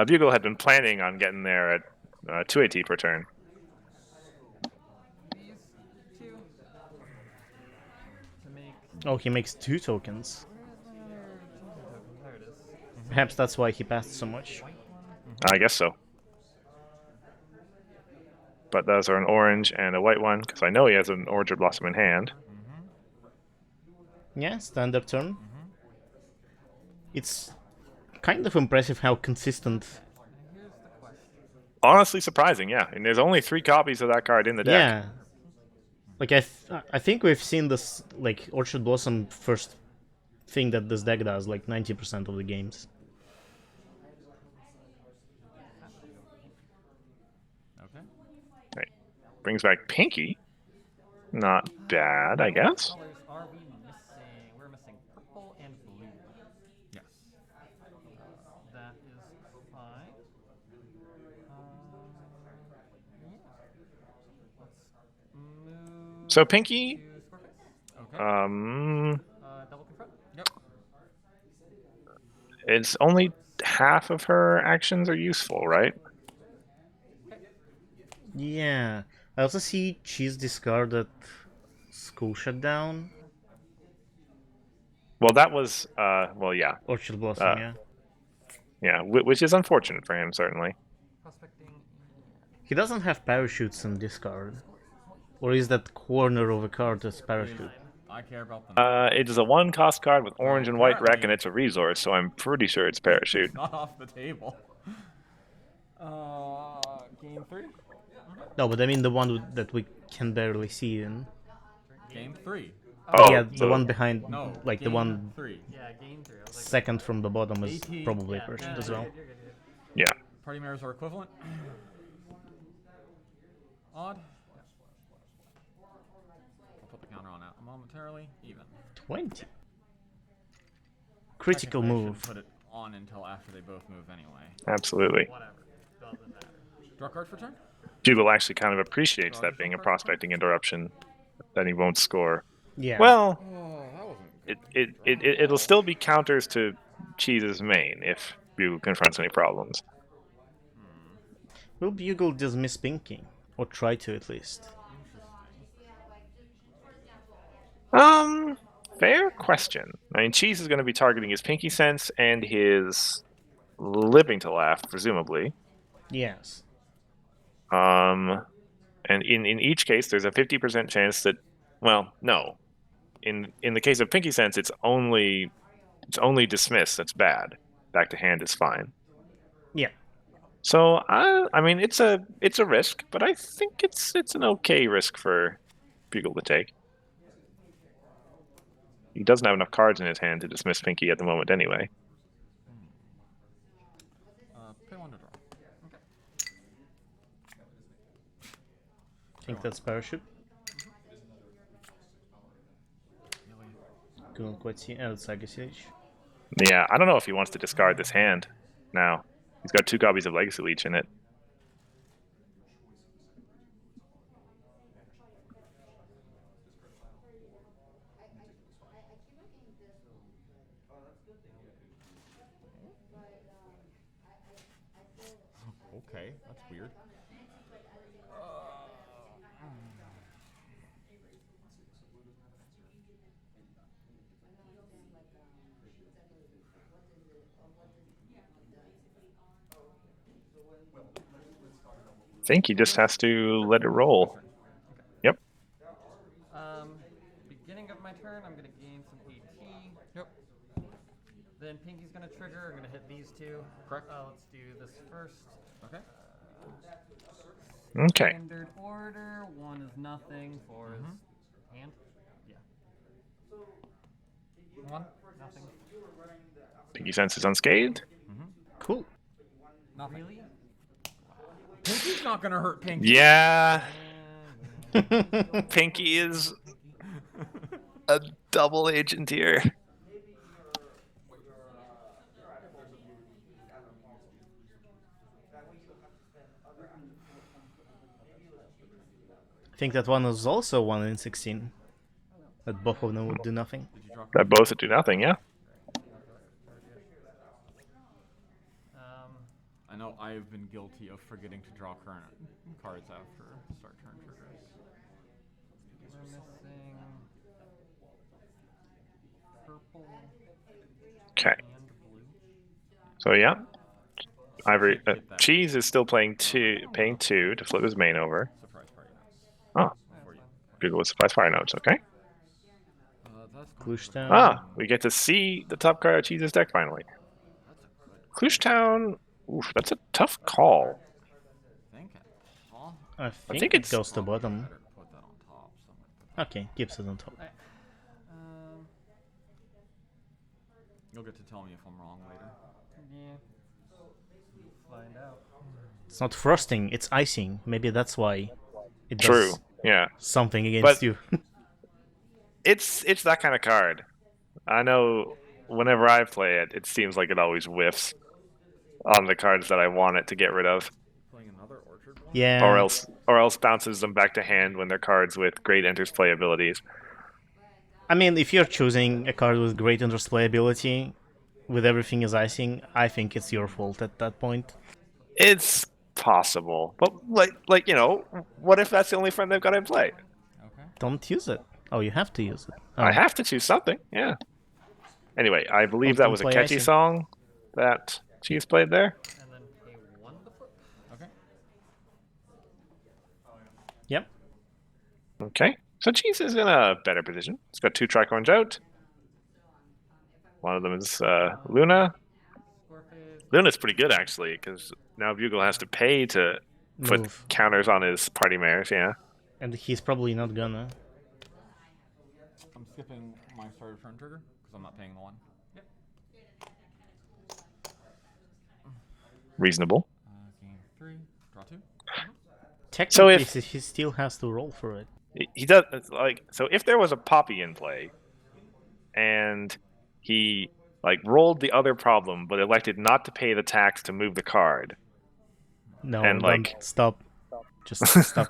Bugle had been planning on getting there at 2 AT per turn. These 2 to make. Oh, he makes 2 tokens. There it is. Perhaps that's why he passed so much. I guess so. But those are an orange and a white one, because I know he has an Orchard Blossom in hand. Yeah, standard turn. It's kind of impressive how consistent. Here's the question. Honestly surprising, yeah. And there's only 3 copies of that card in the deck. Yeah. Like I think we've seen this like Orchard Blossom first thing that this deck does like 90% of the games. Okay. Right. Brings back Pinky. Not bad, I guess. Colors are we missing? We're missing purple and blue. Yes. That is fine. Let's move. So Pinky, To Scorpius. Okay. Double confront. Yep. it's only half of her actions are useful, right? Yeah. I also see cheese discarded school shutdown. Well, that was, well, yeah. Orchard Blossom, yeah. Yeah, which is unfortunate for him, certainly. Prospecting. He doesn't have parachutes in discard. Or is that corner of a card that's parachute? I care about them. It is a 1-cost card with orange and white rec, apparently- and it's a resource, so I'm pretty sure it's Parachute. Not off the table. Gain 3. No, but I mean the one that we can barely see in. Gain 3. Oh, Yeah, the so- one behind, No. like the gain one 3. Yeah, gain 3. I was like, second from the bottom is 18. probably yeah, parachute no, as you're well. good, you're good, you're good. Yeah. Party mares are equivalent. Odd. I'll put the counter on that momentarily. Even. 20. Critical Technically, I move. shouldn't put it on until after they both move anyway. Absolutely. Whatever. Doesn't matter. Draw card for turn. Bugle actually kind of appreciates that being a prospecting interruption that he won't score. Yeah. Well, Oh, that wasn't it'll still be counters to Cheese's main if Bugle confronts any problems. Will Bugle dismiss Pinky? Or try to, at least. Fair question. I mean, Cheese is going to be targeting his Pinky Sense and his Living to Laugh, presumably. Yes. And in each case, there's a 50% chance that, well, no. In the case of Pinky Sense, it's only dismiss that's bad. Back to hand is fine. Yeah. So I mean, it's a risk, but I think it's an okay risk for Bugle to take. He doesn't have enough cards in his hand to dismiss Pinky at the moment, anyway. Pay 1 to draw. I think that's Parachute. Really? Couldn't quite see. And it's Saga Siege. Yeah, I don't know if he wants to discard this hand now. He's got 2 copies of Legacy Leech in it. Okay, that's weird. I think he just has to let it roll. Yep. Beginning of my turn, I'm gonna gain some AT. Yep. Then Pinky's gonna trigger. I'm gonna hit these 2. Correct. Let's do this first. Okay. Okay. Standard order. 1 is nothing for his hand. Yeah. 1, nothing. Pinky Sense is unscathed. Cool. Nothing. Really? Pinky's not gonna hurt Pinky. Yeah. Pinky is a double agent here. I think that one was also 1 in 16. That both of them would do nothing. Did you draw? That both do nothing, yeah. I know I have been guilty of forgetting to draw current cards after start turn triggers. We're missing purple Okay. and blue. So yeah. Ivory Cheese is still paying 2 to flip his main over. Surprise party notes. Oh, For you. Bugle with surprise fire notes, okay. That's Clushtown. Ah, we get to see the top card of Cheese's deck finally. That's a good. Clushtown, oof, that's a tough call. I think at top. I think, think it it's- goes to bottom. Better put that on top. So I'm gonna put that. Okay, keeps it on top. You'll get to tell me if I'm wrong later. Yeah. Find out. It's not frosting, it's icing. Maybe that's why it does True, yeah. something against But- you. It's that kind of card. I know whenever I play it, it seems like it always whiffs on the cards that I want it to get rid of. Playing another orchard one. Yeah. Or else bounces them back to hand when they're cards with great enters play abilities. I mean, if you're choosing a card with great interplay ability, with everything as icing, I think it's your fault at that point. It's possible, but like you know, what if that's the only friend they've got in play? Okay. Don't use it. Oh, you have to use it. Oh. I have to choose something. Yeah. Anyway, I believe that was a Play catchy icing. song that Cheese played there. And then pay 1 to flip. Okay. Yep. Okay, so Cheese is in a better position. He's got 2 tricorns out. One of them is Luna. Score phase. Luna's pretty good actually, because now Bugle has to pay to put Move. counters on his party mares. Yeah. And he's probably not gonna. I'm skipping my start of turn trigger because I'm not paying the 1. Reasonable. Game 3. Draw 2. Technically, if- he still has to roll for it. He does like so. If there was a Poppy in play, and he like rolled the other problem, but elected not to pay the tax to move the card. No, And, don't like- stop. Just stop.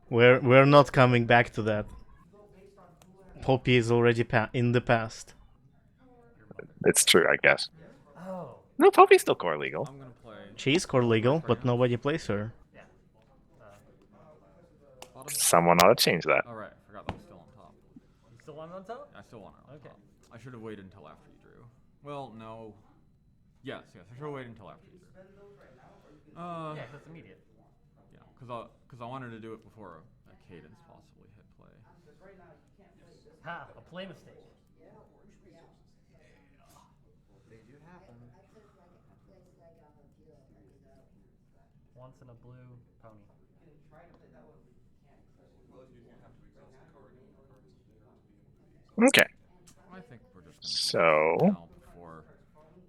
We're not coming back to that. Poppy is already in the past. It's true, I guess. Oh, No, Poppy's still core legal. I'm gonna play. She's core legal, but nobody plays her. Bottom. Someone ought to change that. Oh right, forgot that was still on top. You still want it on top? I still want it on Okay. top. I should have waited until after you drew. Well, no. Yes, I should have waited until after you drew. Yeah, that's immediate. Yeah, because I wanted to do it before a cadence possibly hit play. Ha! A play mistake. Once in a blue pony. Okay. I think we're just So gonna now before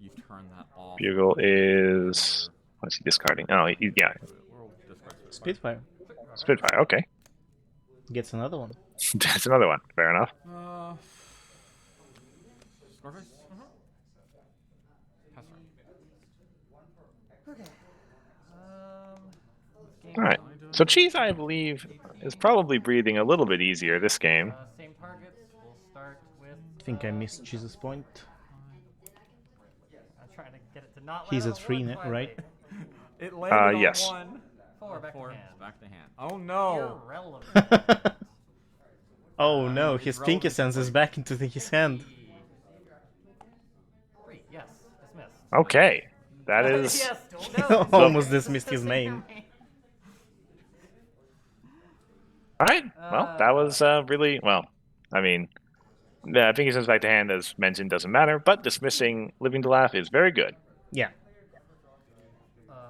you turn that off. Bugle is what's he discarding? Oh, yeah, We'll discard Spitfire. Spitfire. Okay, Gets another one. that's another one. Fair enough. Scarface? Pass turn. Okay. All right. So Cheese, I believe, is probably breathing a little bit easier this game. Same targets. We'll start with. I think I missed Jesus' point. I'm trying to get it to not. He's let at it 3 work right? It landed yes. on one. 4 back Four. to hand. Back to hand. Oh no! Irrelevant. Oh no, his Pinky Sense is back into his hand. 3. Yes. Dismissed. Okay, that is Yes. No. Almost dismissed his main. all right. Well, that was really well. I mean, I think he sends back to hand, as mentioned, doesn't matter. But dismissing Living to Laugh is very good. Yeah.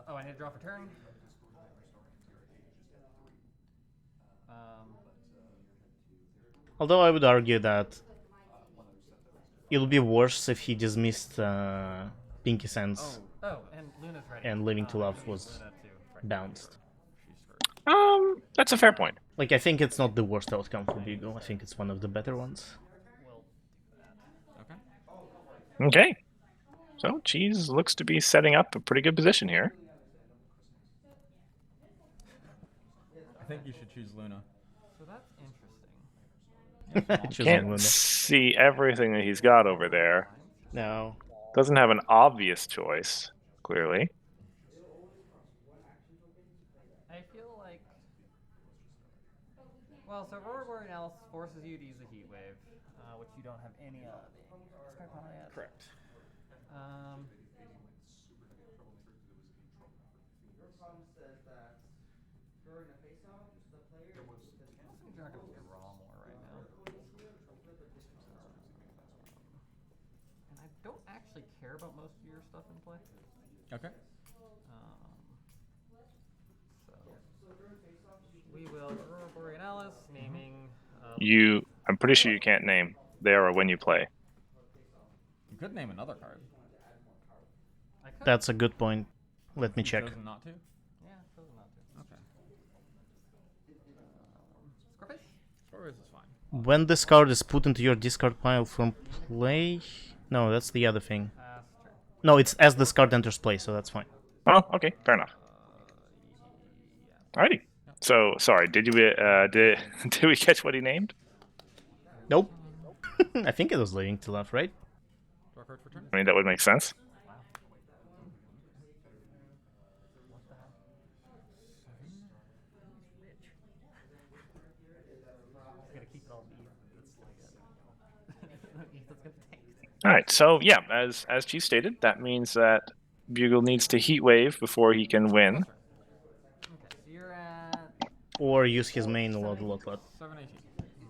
Oh, I need to draw for turn. Although I would argue that it'll be worse if he dismissed Pinky Sense Oh, and Luna's ready. and Living to Love we was use Luna too. Right. bounced. That's a fair point. Like, I think it's not the worst outcome for Bugle. I think it's one of the better ones. We'll do that. Okay. Okay. So Cheese looks to be setting up a pretty good position here. I think you should choose Luna. So that's interesting. Choosing Can't Luna. see everything that he's got over there. No. Doesn't have an obvious choice, clearly. I feel like. Well, so Aurora Borealis forces you to use a heat wave, which you don't have any of. Discard mana yet. Correct. You're not gonna draw more right now. And I don't actually care about most of your stuff in play. Okay. So we will Aurora Borealis, naming. I'm pretty sure you can't name there or when you play. You could name another card. I could. That's a good point. Let me You've check. chosen not to? Yeah, chosen not to. Okay. Scarface. Scarface is fine. When this card is put into your discard pile from play... No, that's the other thing. Turn. No, it's as this card enters play, so that's fine. Oh, okay, fair enough. Yeah. Alrighty. So, sorry, did did we catch what he named? Nope. I think it was Living to Laugh, right? Draw card for turn. I mean, that would make sense. Wow. What the hell? Rich. I'm gonna keep it all even. That's gonna tank. All right. So, yeah, as Chief stated, that means that Bugle needs to heat wave before he can win. Okay, so you're at. Or use his main a lot. 718.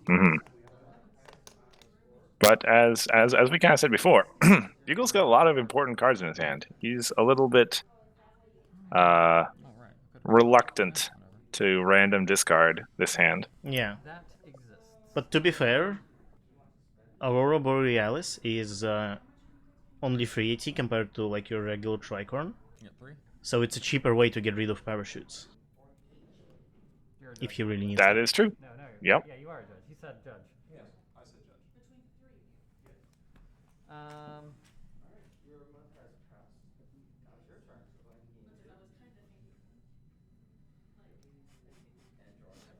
Mm-hmm. But as we kind of said before, Bugle's got a lot of important cards in his hand. He's a little bit Oh, right. reluctant to random discard this hand. Yeah. That exists. But to be fair, Aurora Borealis is only 380 compared to like your regular Tricorn. You get 3. So it's a cheaper way to get rid of parachutes. You're a If judge. he really needs That it. is true. No, no. Yep. Yeah, you are a judge. He said judge. Yeah, I said judge. Um.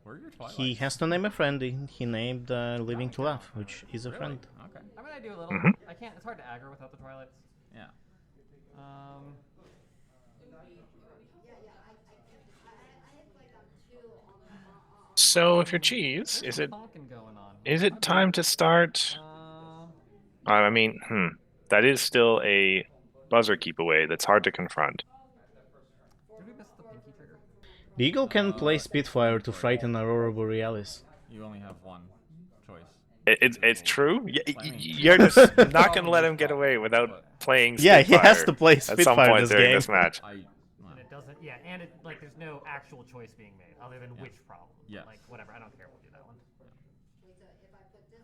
Where are your Twilights? He has to name a friend. He named Living to Laugh, which is a Really? friend. Okay. I mean, I do a little. Mhm. I can't. It's hard to aggro without the Twilights. Yeah. Um, So if you're Cheese, there's some honking going on. is it time to start? Um, I mean, that is still a buzzer keep away that's hard to confront. did we miss the pinky trigger? Beagle can play Spitfire to frighten Aurora Borealis. You only have one choice. It's true. I mean, You're yeah, just it's not probably gonna let this him get problem, away without but playing Yeah, he Spitfire has to play at some Spitfire point this during game. this match. And it doesn't, yeah, and it, like, there's no actual choice being made other than which problem. Yes. Like, whatever, I don't care, we'll do that one.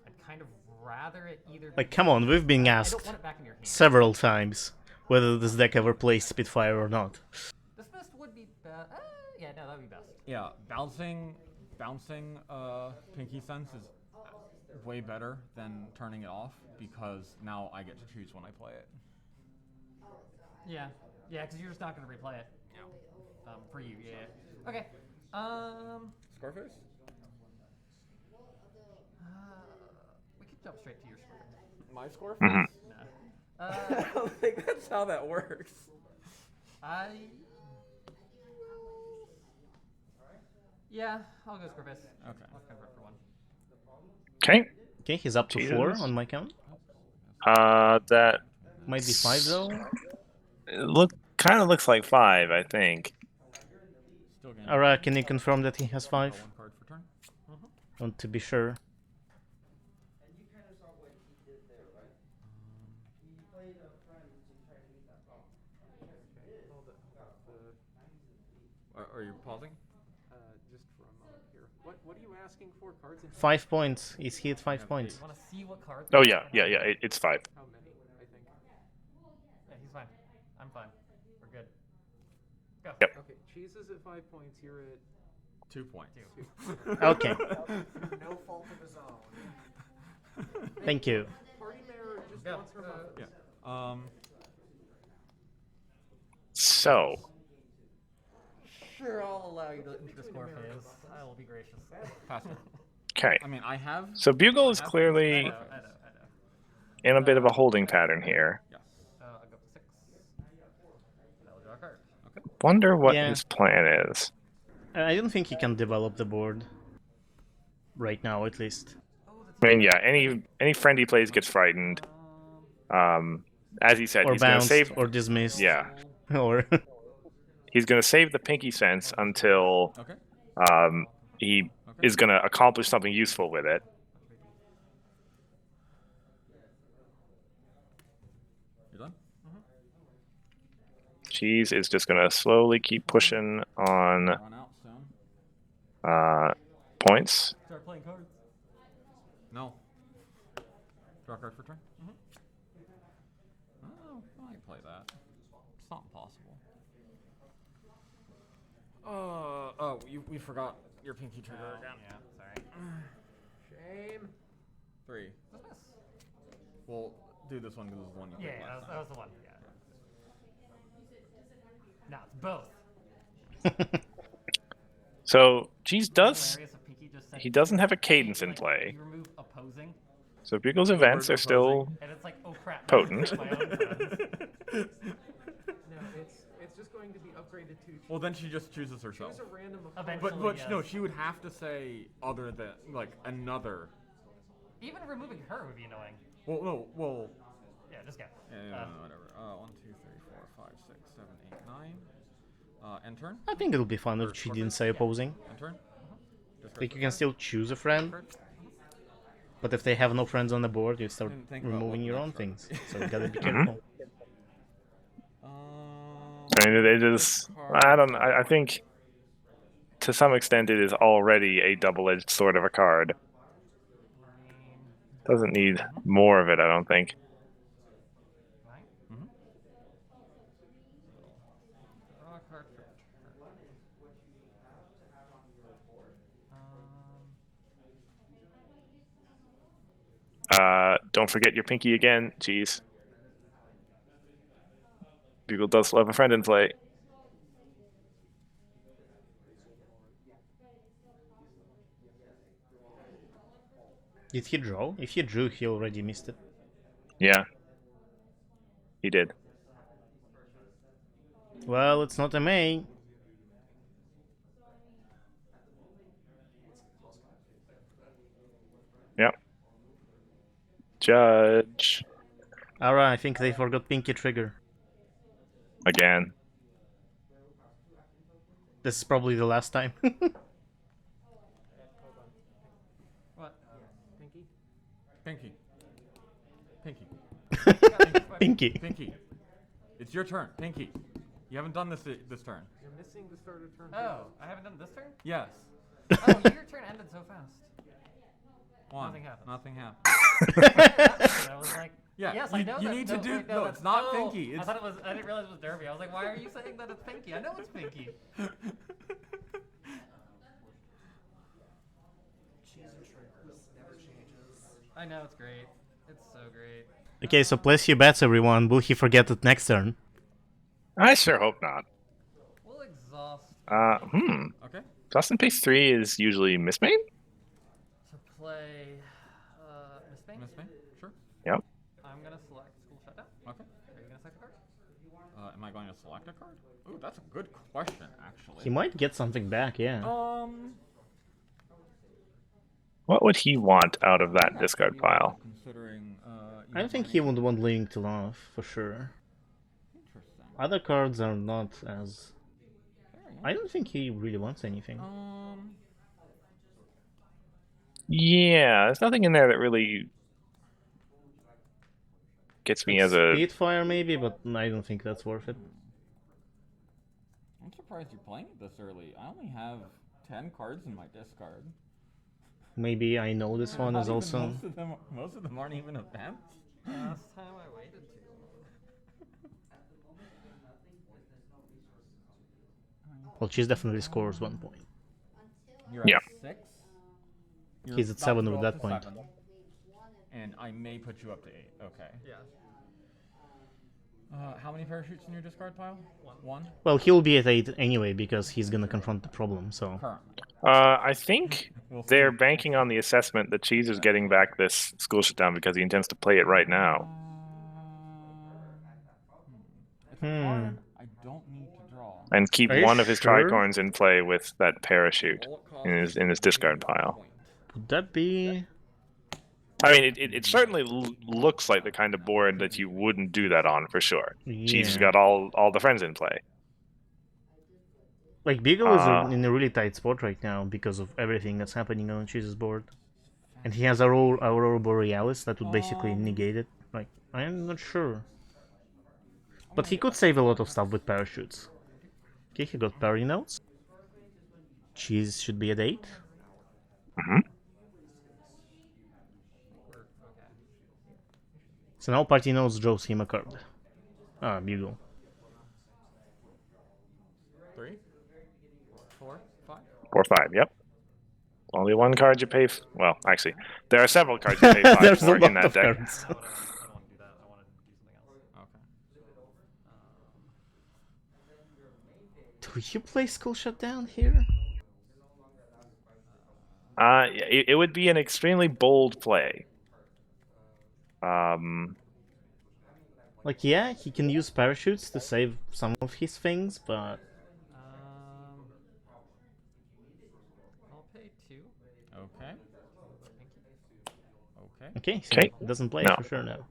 I'd kind of rather it either. Like, come on, we've been I don't asked want it back in your hand. several times whether this deck ever plays Spitfire or not. Dismissed would be best. Yeah, no, that would be best. yeah, bouncing Pinky Sense is way better than turning it off because now I get to choose when I play it. Yeah, yeah, because you're just not going to replay it. Yeah. For you, yeah. Okay. Scarface? We could jump straight to your score. My Scarface? Mhm. No. I don't think that's how that works. Yeah, I'll go Scorpius. Okay. I'll convert for one. Okay. Okay, he's up to Jesus. 4 on my count. That Might be 5 though. kind of looks like 5, I think. Still getting Alright, can you confirm that he has 5? one card for turn. Want to be sure. Are you pausing? Just for a moment here. What are you asking for? Cards in 5 points. Is he at 5 points? You want to see what cards? Oh yeah, it's 5. how many? I think. Yeah, he's fine. I'm fine. We're good. Go. Yep. Okay, Cheese is at 5 points. You're at 2 points. 2. Okay, No fault of his own. thank you. Party Mayor just Go. wants her buffers. Yeah. So Sure, I'll allow you to enter the score phase. I will be gracious. Pass turn. okay. I mean, I have. So Bugle is I have clearly I know. in a bit of a holding pattern here. Yes. I'll go for 6. I'll draw a card. Okay. Wonder what Yeah. his plan is. I don't think he can develop the board. Right now, at least. I mean, yeah, any friend he plays gets frightened. As he said, Or he's gonna bounced, save. or dismissed. Yeah, Or... he's gonna save the Pinky Sense until Okay. he is gonna accomplish something useful with it. You're done? Cheese is just gonna slowly keep pushing on Run out soon. points. Start playing cards. No. Draw a card for turn? Oh, I can play that. It's not impossible. We forgot your pinky trigger again. Yeah, sorry. Shame. 3. Dismiss. We'll do this one because it's the one you Yeah, picked that last was, that was the one. Yeah. No, it's both. So Cheese does. Hilarious if Pinky just said, He doesn't have a cadence in like, play. You remove opposing, So Bugle's events are still. and it's like, oh crap. Potent. My own friends. No, it's just going to be upgraded to Well, then she just chooses herself. choose a random of Eventually. But no, yes. she would have to say other than like another. Even removing her would be annoying. Well, no, well. Yeah, just go. Yeah, whatever. 1, 2, 3, 4, 5, 6, 7, 8, 9. End turn. I think it'll be fun if she didn't say opposing. End turn. Like, you can still choose a friend, but if they have no friends on the board, you start Didn't think about removing what your next own card things. would be. So you gotta be Mhm. careful. I mean, they just. I don't. I think to some extent it is already a double-edged sword of a card. Doesn't need more of it, I don't think. Right? Draw a card for turn. Don't forget your pinky again. Jeez. Bugle does love a friend in play. Did he draw? If he drew, he already missed it. Yeah. He did. Well, it's not a May. Yep. Judge. Alright, I think they forgot Pinky Trigger. Again. This is probably the last time. What? Pinky? Pinky. Pinky. Pinky. Pinky. It's your turn. Pinky. You haven't done this this turn. You're missing the start of turn. Oh, I haven't done this turn? Yes. Oh, your turn ended so fast. One. Nothing happened. Nothing happened. I was like, Yeah, yes, you, I know you that. need to do. wait, No, that's- it's not oh, Pinky. I It's thought it was. I didn't realize it was Derby. I was like, why are you saying that it's Pinky? I know it's Pinky. I know it's great. It's so great. Okay, so place your bets, everyone. Will he forget it next turn? I sure hope not. We'll exhaust Okay. Justin Pace 3 is usually mismade? to play Miss Bane. Miss May? Sure. Yep. I'm gonna select School Shutdown. Okay. Are you gonna select a card? Am I going to select a card? Ooh, that's a good question, actually. He might get something back, yeah. What would he want out of that discard pile? Considering, I don't think he would want Leading to Love, for sure. Interesting. Other cards are not as... I don't think he really wants anything. Yeah, there's nothing in there that really gets me as a... Spitfire maybe, but I don't think that's worth it. I'm surprised you're playing it this early. I only have 10 cards in my discard. Maybe I know this one Not is even also... Most of them aren't even events. Last time I waited too Well, she's definitely scores 1 point. You're Yeah. at 6. You're He's at about 7 to with go up that to point. 7. And I may put you up to 8. Okay. Yeah. How many parachutes in your discard pile? One. Well, he'll be at 8 anyway, because he's gonna confront the problem, so... Current. I think We'll they're see. banking on the assessment that Cheese is getting back this school shutdown because he intends to play it right now. It's a card I don't need to draw. And keep Are you one of his sure? tricorns in play with that parachute All it costs in his is discard 1 pile. point. Would that be... I mean, it certainly looks like the kind of board that you wouldn't do that on for sure. Cheese has Yeah. got all the friends in play. Like, Beagle is in a really tight spot right now because of everything that's happening on Cheese's board. And he has Aurora Borealis that would basically negate it. Like, I'm not sure. But he could save a lot of stuff with parachutes. Okay, he got parry notes. Cheese should be at 8. So now Party Notes draws him a card. Ah, Bugle. 3, 4, 5. 4 5, yep. Only one card you pay. Well, actually, there are several cards you pay 5 There's a for in lot that of deck. cards. I don't want to do that. I want to do something else. Okay. Do you play School Shutdown here? It would be an extremely bold play. Like, yeah, he can use parachutes to save some of his things, but... I'll pay 2. Okay. Okay. Okay, so Okay. he doesn't play No. for sure now.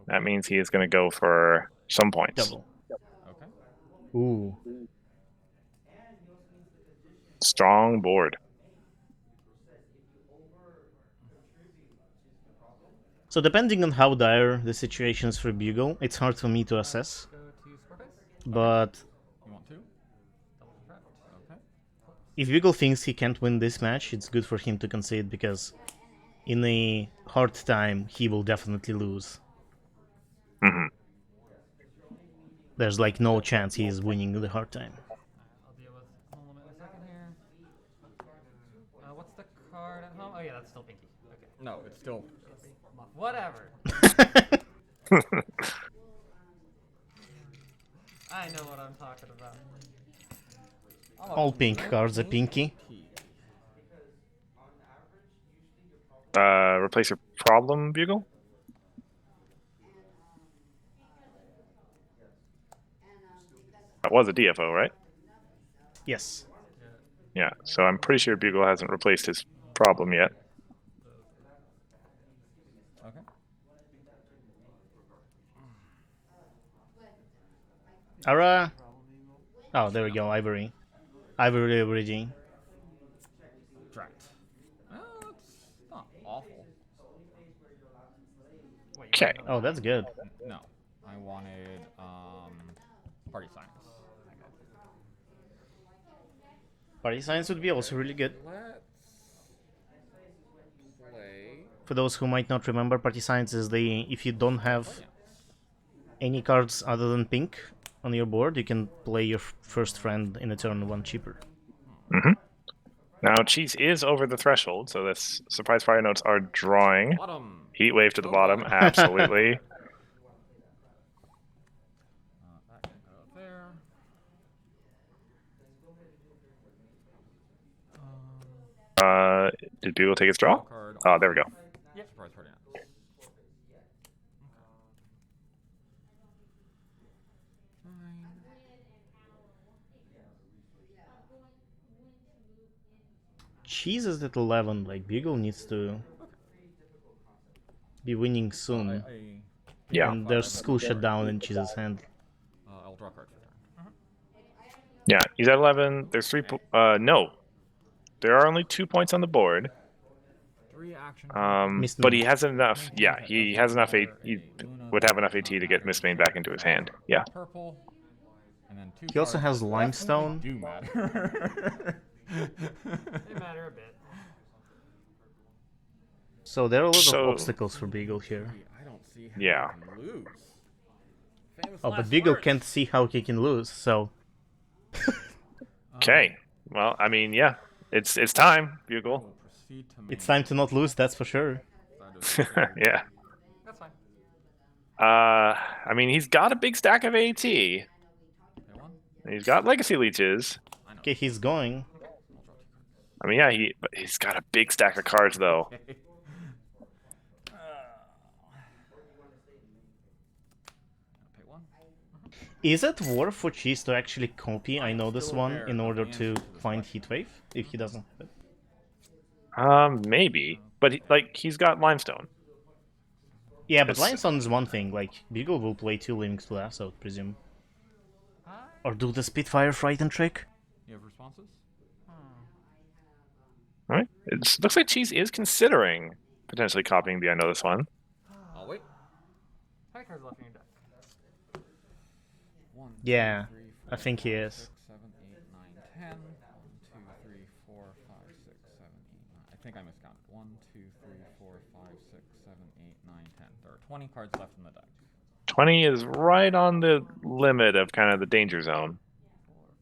That means he is going to go for some points. Double. Okay. Ooh. Strong board. So depending on how dire the situation is for Bugle, it's hard for me to assess. Go to Scorpius. But You want 2? Double threat. Okay. if Bugle thinks he can't win this match, it's good for him to concede because in a hard time, he will definitely lose. Hmm. There's like no chance he is winning the hard time. I'll deal with home limit in a second here. What's the card at home? Oh yeah, that's still Pinky. Okay. No, it's still. Whatever. I know what I'm talking about. All pink cards are pinky. Replace your problem, Bugle? was a DFO, right? Yes. Yeah, so I'm pretty sure Bugle hasn't replaced his problem yet. Okay. Ara. Oh, there we go. Ivory. Ivory origin. Draft. It's not awful. Okay. Oh, that's good. No, I wanted party science. Party science would be also really good. Let's play. For those who might not remember, party science is the if you don't have any cards other than pink on your board, you can play your first friend in a turn one cheaper. Mm-hmm. Now Cheese is over the threshold, so this surprise fire notes are drawing. Bottom. Heat wave to the Oh, bottom, boy. absolutely. That can go there. Did Bugle take its draw? Card Oh, there we go. Yep. Surprise party nuts. Fine. Cheese is at 11. Like Bugle needs to be winning soon. Yeah. And there's school shut down in Cheese's hand. I'll draw a card for turn. Yeah, he's at 11. There's no. There are only 2 points on the board. 3 action. But he has enough. Yeah, he has enough. He would have enough AT to get Mistmane back into his hand. Yeah. Purple. And then 2 He also cards has that limestone. definitely do matter. They matter a bit. So there are a lot So- of obstacles for Beagle here. I don't see how Yeah. he can lose. Famous Oh, but last Beagle words. can't see how he can lose, so Okay. Well, I mean, yeah. It's time, We'll Bugle. proceed to it's main. time to not lose, that's for sure. That is Yeah. That's fine. I mean, he's got a big stack of AT. Okay, one. He's got Legacy Leeches. I know. Okay, he's going. I'll draw 2 cards. I mean, yeah, but he's got a big stack of cards, though. Okay. Pay 1. Is it worth for Cheese to actually copy I know this still one aware in of order the to answer to this find question. Heatwave if he doesn't have it? Maybe. But, he's got Limestone. Yeah, but It's- Limestone is one thing. Like, Beagle will play 2 Links to Lasso, I would presume. Or do the Spitfire Frighten trick? You have responses? Alright. It looks like Cheese is considering potentially copying the I know this one. I'll wait. How many cards left in your deck? 1, Yeah, 2, 3, I 4, think he 5, is. 6, 7, 8, 9, 10. 1, 2, 3, 4, 5, 6, 7, 8, 9. I think I miscounted. 1, 2, 3, 4, 5, 6, 7, 8, 9, 10. There are 20 cards left in the deck. 20 is right on the limit of kind of the danger zone.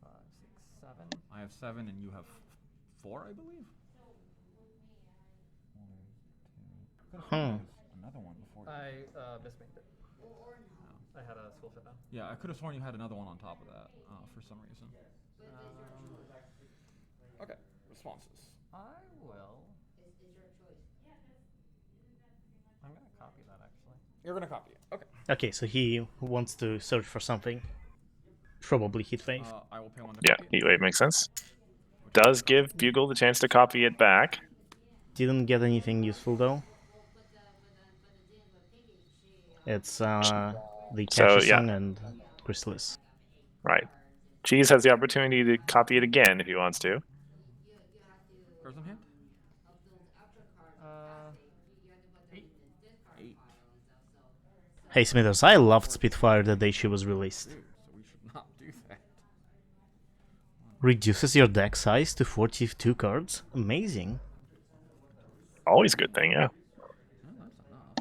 4, 5, 6, 7. I have 7 and you have 4, I believe? Another one before. I mismade it. I had a school shutdown. Yeah, I could have sworn you had another one on top of that for some reason. Okay, responses. I will. I'm gonna copy that actually. You're gonna copy it. Okay. Okay, so he wants to search for something. Probably Heatwave. I will pay 1 to Yeah, copy it. Heatwave makes sense. Does give Bugle the chance to copy it back. Didn't get anything useful though. It's the So, Cashew yeah. Song and Chrysalis. Right. Cheese has the opportunity to copy it again if he wants to. Cards in hand? 8. 8. Hey Smithers, I loved Spitfire the day she was released. Dude, so we should not do that. Reduces your deck size to 42 cards? Amazing. Always a good thing, yeah. Oh, that's enough.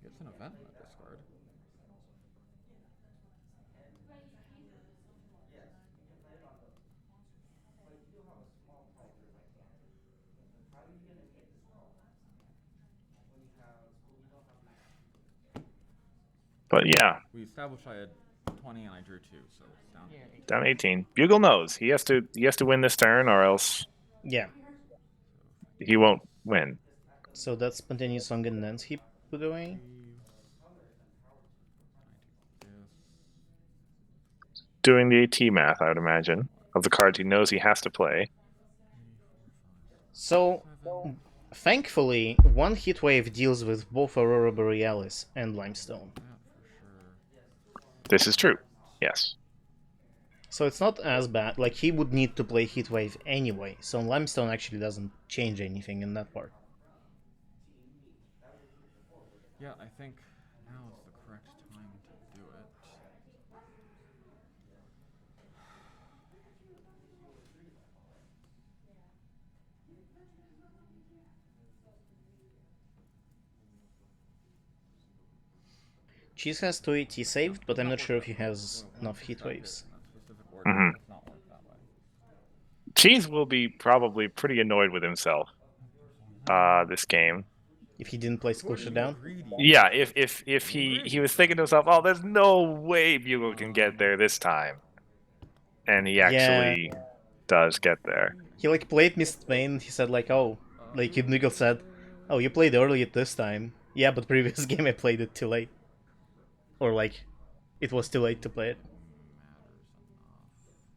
It's an event in the discard. But yeah, We established I had 20 and I drew 2, so it's down. Yeah, 8. down 18. Bugle knows he has to win this turn or else Yeah. he won't win. So that's Spontaneous Song and Nance he put away. doing the AT math, I would imagine, of the cards he knows he has to play. So, thankfully, one heat wave deals with both Aurora Borealis and Limestone. That for sure. This is true. Yes. So it's not as bad. Like, he would need to play heat wave anyway, so Limestone actually doesn't change anything in that part. Yeah, I think now is the correct time to do it. Cheese has 2 AT saved, but I'm not sure if he has enough heat waves. Mhm. It's not worked that way. Cheese will be probably pretty annoyed with himself this game. If he didn't play School Shutdown. Yeah, if he was thinking to himself, oh, there's no way Bugle can get there this time, and he actually does get there. He like played Mist Main. He said like, oh, like Nigel said, oh, you played early at this time. Yeah, but previous game I played it too late, or like, it was too late to play it.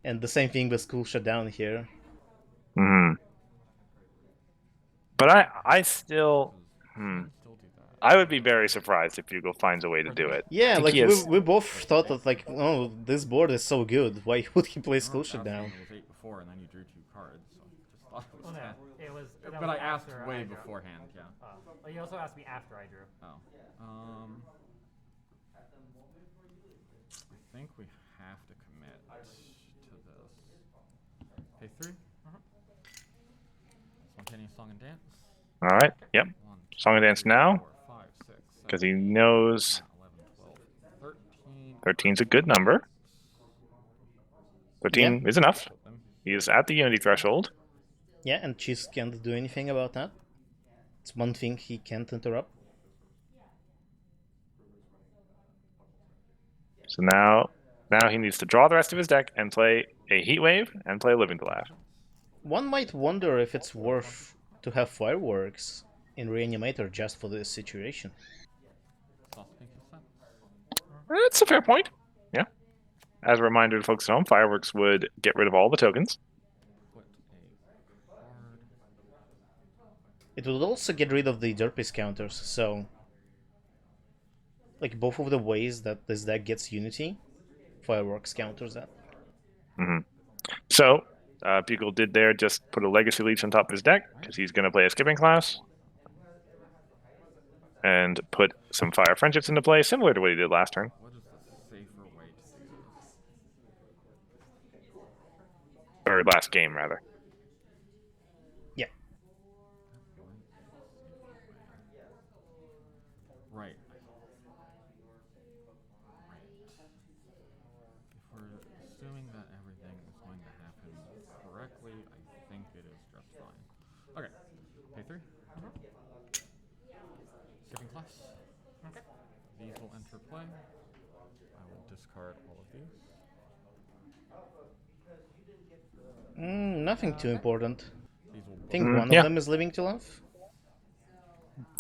And the same thing with School Shutdown here. Hmm. But I still, I would be very surprised if Bugle finds a way to do it. Yeah, like he has- we both thought that like, oh, this board is so good. Why would he play School Shutdown? It was 8 before, and then you drew 2 cards, so I just thought it was Well, no, 10. it was. that But was I asked after way I drew. beforehand, yeah. Well, you also asked me after I drew. Oh. I think we have to commit to this. Pay 3. Spontaneous Song and Dance. All right. Yep. 1, Song and Dance now, 4, 5, 6, because 7, he knows 11, 12, 13. 13's a good number. 13 is enough. He is at the Unity threshold. Yeah, and Cheese can't do anything about that. It's one thing he can't interrupt. So now he needs to draw the rest of his deck and play a Heat Wave and play Living to Laugh. One might wonder if it's worth to have Fireworks in Reanimator just for this situation. That's a fair point. Yeah. As a reminder to folks at home, Fireworks would get rid of all the tokens. It would also get rid of the Derpy's counters, so... like, both of the ways that this deck gets Unity, Fireworks counters that. Mm-hmm. So, Bugle did there just put a Legacy Leech on top of his deck, because he's going to play a Skipping class. And put some Fire Friendships into play, similar to what he did last turn. What is the safer way to do this? Or last game, rather. Yeah. Right. If we're assuming that everything is going to happen correctly, I think it is just fine. Okay. Pay 3. Skipping class. Okay. These will enter play. I will discard all of these. Nothing too important. These will I think one yeah. of them is Living to Love.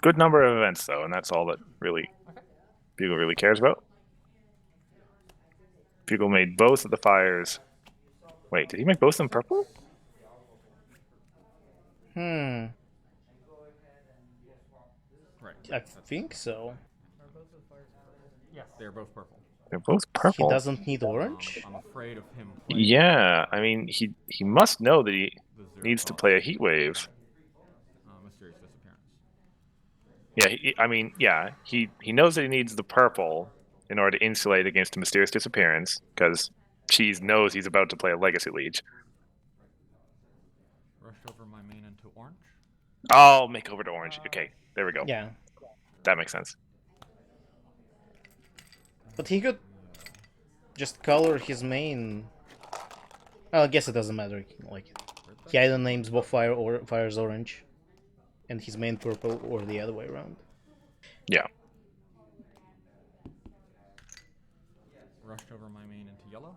Good number of events, though, and that's all that really Bugle really cares about. Bugle made both of the fires. Wait, did he make both of them purple? Hmm. Right. I think so. Yes. They're both purple. They're both purple. He doesn't need orange? I'm afraid of him playing Yeah, I mean, he must know that he the zero needs to cost, play a Heat Wave. Mysterious Disappearance. Yeah, he knows that he needs the purple in order to insulate against a Mysterious Disappearance, because Cheese knows he's about to play a Legacy Leech. Rushed over my main into orange. Oh, make over to orange. Okay, there we go. Yeah. That makes sense. But he could just color his main... Well, I guess it doesn't matter. Like, he either names both fires orange and his main purple, or the other way around. Yeah. Rushed over my main into yellow.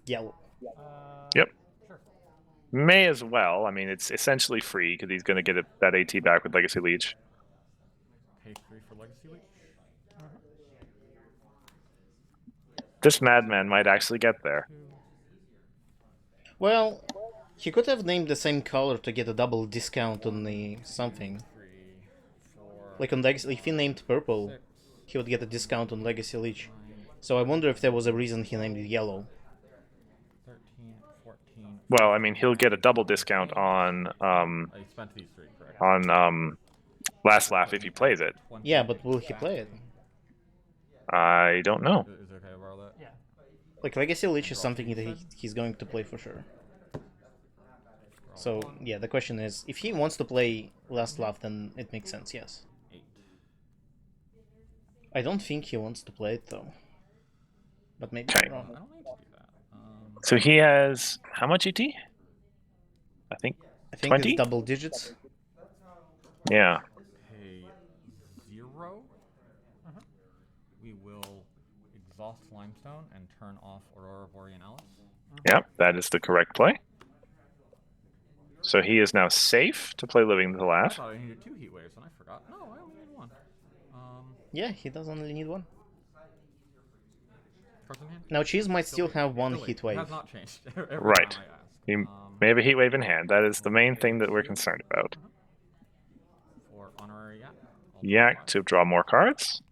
Yellow. Yep. Sure. May as well. I mean, it's essentially free because he's going to get that AT back with Legacy Leech. Pay 3 for Legacy Leech. This madman might actually get there. Well, he could have named the same color to get a double discount on the something. 3, 4, Like on Legacy, if he named purple, 6, he would get a discount on Legacy Leech. So I wonder if there was a reason he named it yellow. 13, 14. Well, I mean, he'll get a double discount on I spent these 3, correct? Last Laugh if he plays it. 20. Yeah, but will he play it? I don't know. Is it okay to borrow that? Yeah. Like Legacy Leech is something that he's going to play for sure. So yeah, the question is, if he wants to play Last Laugh, then it makes sense. Yes. 8. I don't think he wants to play it though. But maybe Okay. I'm wrong. I don't need to do that. So he has how much ET? I think I think 20? it's double digits. Yeah. Pay 0. We will exhaust Limestone and turn off Aurora Borealis. Yep, that is the correct play. So he is now safe to play Living the I Laugh. thought I needed 2 heat waves and I forgot. No, I only need 1. Yeah, he does only need 1. Cards in hand? Now Cheese might still have 1 Still heat It wave. has not changed. Every Right. time I ask. He may have a Heat Wave in hand. That is the main thing that we're concerned about. For honorary yak. I'll Yak draw to draw more cards.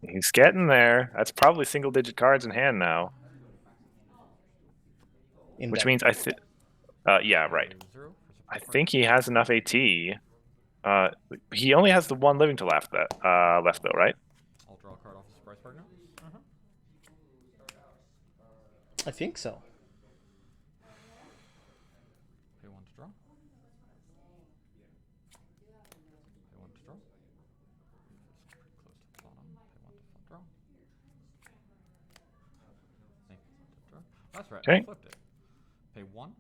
He's getting there. That's probably single-digit cards in hand now, In which depth. means yeah, right. 0 for I support think he has enough AT. He only has the 1 Living to Laugh that left though, right? I'll draw a card off a surprise partner. I think so. Pay 1 to draw. Pay 1 to draw. It's pretty close to the bottom. Pay 1 to draw. Thank you to draw. That's right. Okay. I flipped it. Pay 1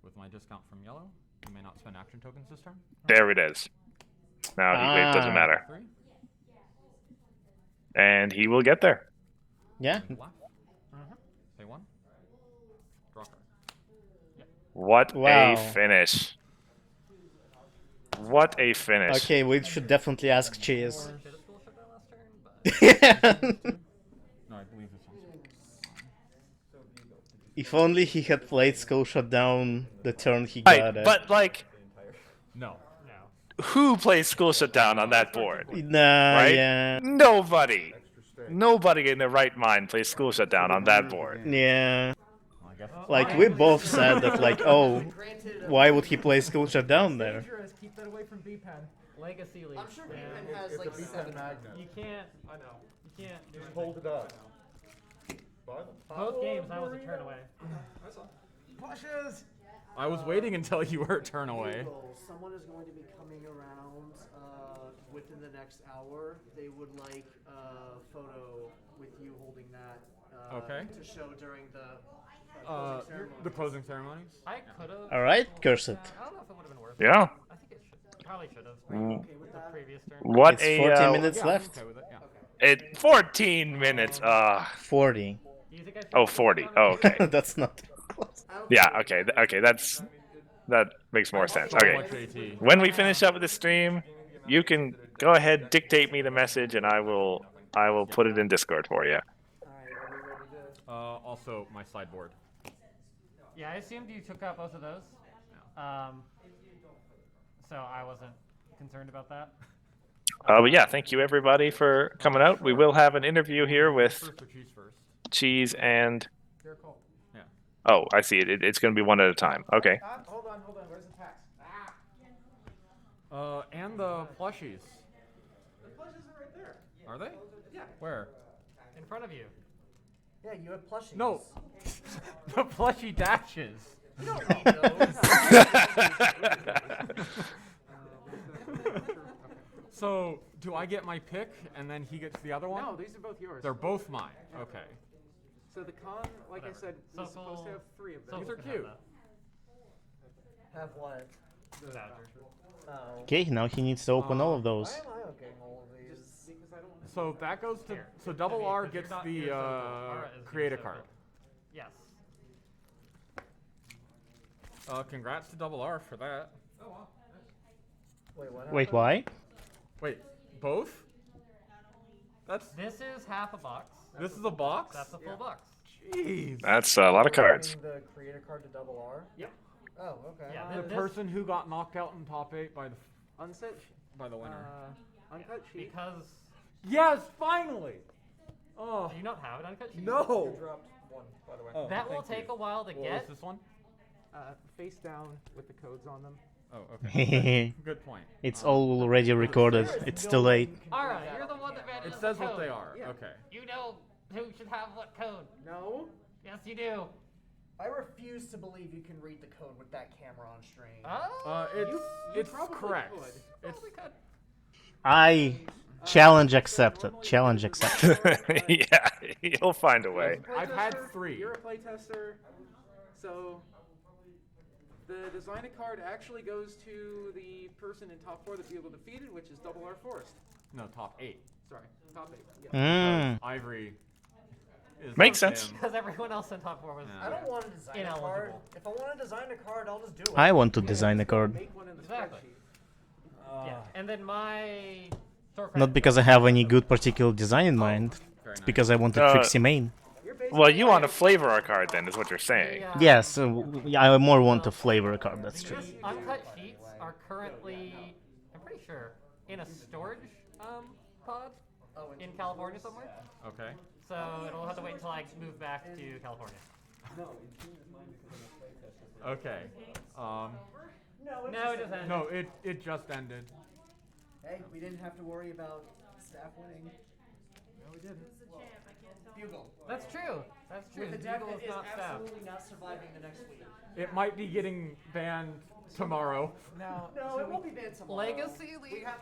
with my discount from yellow. You may not spend action tokens this turn. There it is. Now Heat Wave doesn't Ah. matter. 3. And he will get there. Yeah. Laugh. Pay 1. Draw card. What Wow. a finish. What a finish. Okay, we should definitely ask Cheese. Should have school shut down last turn, but Yeah. No, I believe this one's If only he had played Skull Shutdown the turn he Right, got it. but like, no. no. who plays School Shutdown on that board? Nah, Right? yeah. Nobody. Nobody in their right mind plays School Shutdown on that board. Yeah. Well, I guess Like, we both said that, like, oh, why would he play Skull Shutdown there? Dangerous. Keep that away from B-Pen. Legacy League. I'm sure yeah. B-Pen has like 7 You can't. I know. You can't. Do Hold it up. Both games, I was a turn away. Pushes. I was waiting until you were turn away. Someone is going to be coming around within the next hour. They would like a photo with you holding that Okay. to show during the closing ceremony. The closing ceremonies. I could have. Alright, curse it. I don't know if it would have been worth it. Yeah. I think it should. Probably should have. Okay with The that? previous turn. What It's a 14 minutes Yeah, left. I'm okay with it. Yeah. 14 minutes. 40. Do you think I should Oh, have 40. done it? Oh, okay. That's not close. Yeah, okay. Okay, that makes more sense. So Okay. much AT. When we finish up with the stream, you can go ahead, dictate me the message, and I will put it in Discord for you. Alright, are we ready to... Also, my sideboard. Yeah, I assumed you took out both of those. So I wasn't concerned about that. But yeah, thank you everybody for coming out. We will have an interview here with First or cheese first? Cheese and. Your call. Yeah. Oh, I see it. It's going to be one at a time. Okay. Hold on. Where's the tax? And the plushies. The plushes are right there. Are they? Yeah. Where? In front of you. Yeah, you have plushies. No. The plushie dashes. You don't need those. So, do I get my pick and then he gets the other one? No, these are both yours. They're both mine. Okay. So the con, like I said, is supposed to have 3 of them. These are cute. Have what? Oh. Okay, now he needs to open all of those. Why am I opening all of these? Just because I don't. So that goes to. So double I mean, R but you're gets not- the you're Aura is create a so card. Yes. Congrats to double R for that. Wait, what? Wait, why? Wait, both? That's This is half a box. this is a box. That's a full box. Jeez. That's a lot of cards. The creator card to double R? Yep. Oh, okay. Yeah, The this, person who got knocked out in top 8 by the Unset. by the winner. Uncut sheet. because Yes, finally. Oh do you not have an uncut sheet? no. You dropped one, by the way. Oh, That will thank take you. a while to What get. was this one? Face down with the codes on them. Oh, okay. Good point. It's already recorded. It's too late. All right, you're the one that manages It says the what code. they are. Yeah. Okay. You know who should have what code. No, Yes, you do. I refuse to believe you can read the code with that camera on stream. Oh, It's probably correct. could. It's we could. I challenge accepted. Challenge accepted. Yeah, you'll find a way. I've had Playtester, 3. You're a playtester, so the designer card actually goes to the person in top 4 that Bugle defeated, which is Double R Forest. No, top 8. Sorry, top 8. Yeah. Ivory. Is Makes him. sense. Because everyone else in top 4 was. Yeah. I don't want to design a card. Ineligible. If I want to design a card, I'll just do it. I want to design a card. Make one in the Exactly. spreadsheet. Yeah, and then my store Not because I have any good particular design in mind. Very It's nice. because I want a Trixie main. Well, you want to flavor our card then, is what you're saying. Yes, I more want to flavor a card, that's true. These uncut sheets are currently, I'm pretty sure, in a storage pod in California somewhere. Okay. So it'll have to wait until I move back to California. Okay. No, it doesn't. No, it just ended. Hey, we didn't have to worry about staff winning. No, we didn't. Bugle. That's true. That's true. With the deck Bugle that is is not staffed. absolutely not surviving the next week. It might be getting banned tomorrow. No, No, it won't be banned tomorrow. Legacy We League. have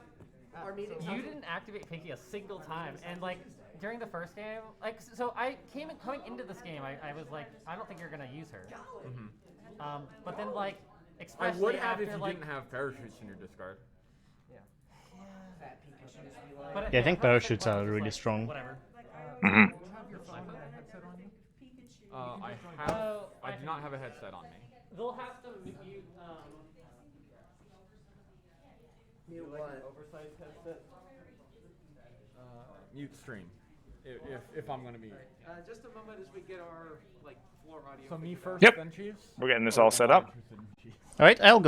our meetings. You didn't activate Pinky a single time, and like during the first game, like so I coming into this game, I was like, I don't think you're gonna use her. But then like I especially would have after if you like, didn't have parachutes in your discard. Fat Pikachu's we like. but Yeah, I think her parachutes second are one was really like, strong. Whatever. Mhm. I do not have a headset on me. They'll have to mute. Mute what? Oversized headset. Mute stream. If I'm gonna be. Just a moment as we get our like floor audio. So me figured out. first, Yep. then Chiefs. We're getting this all set up. Alright, I'll go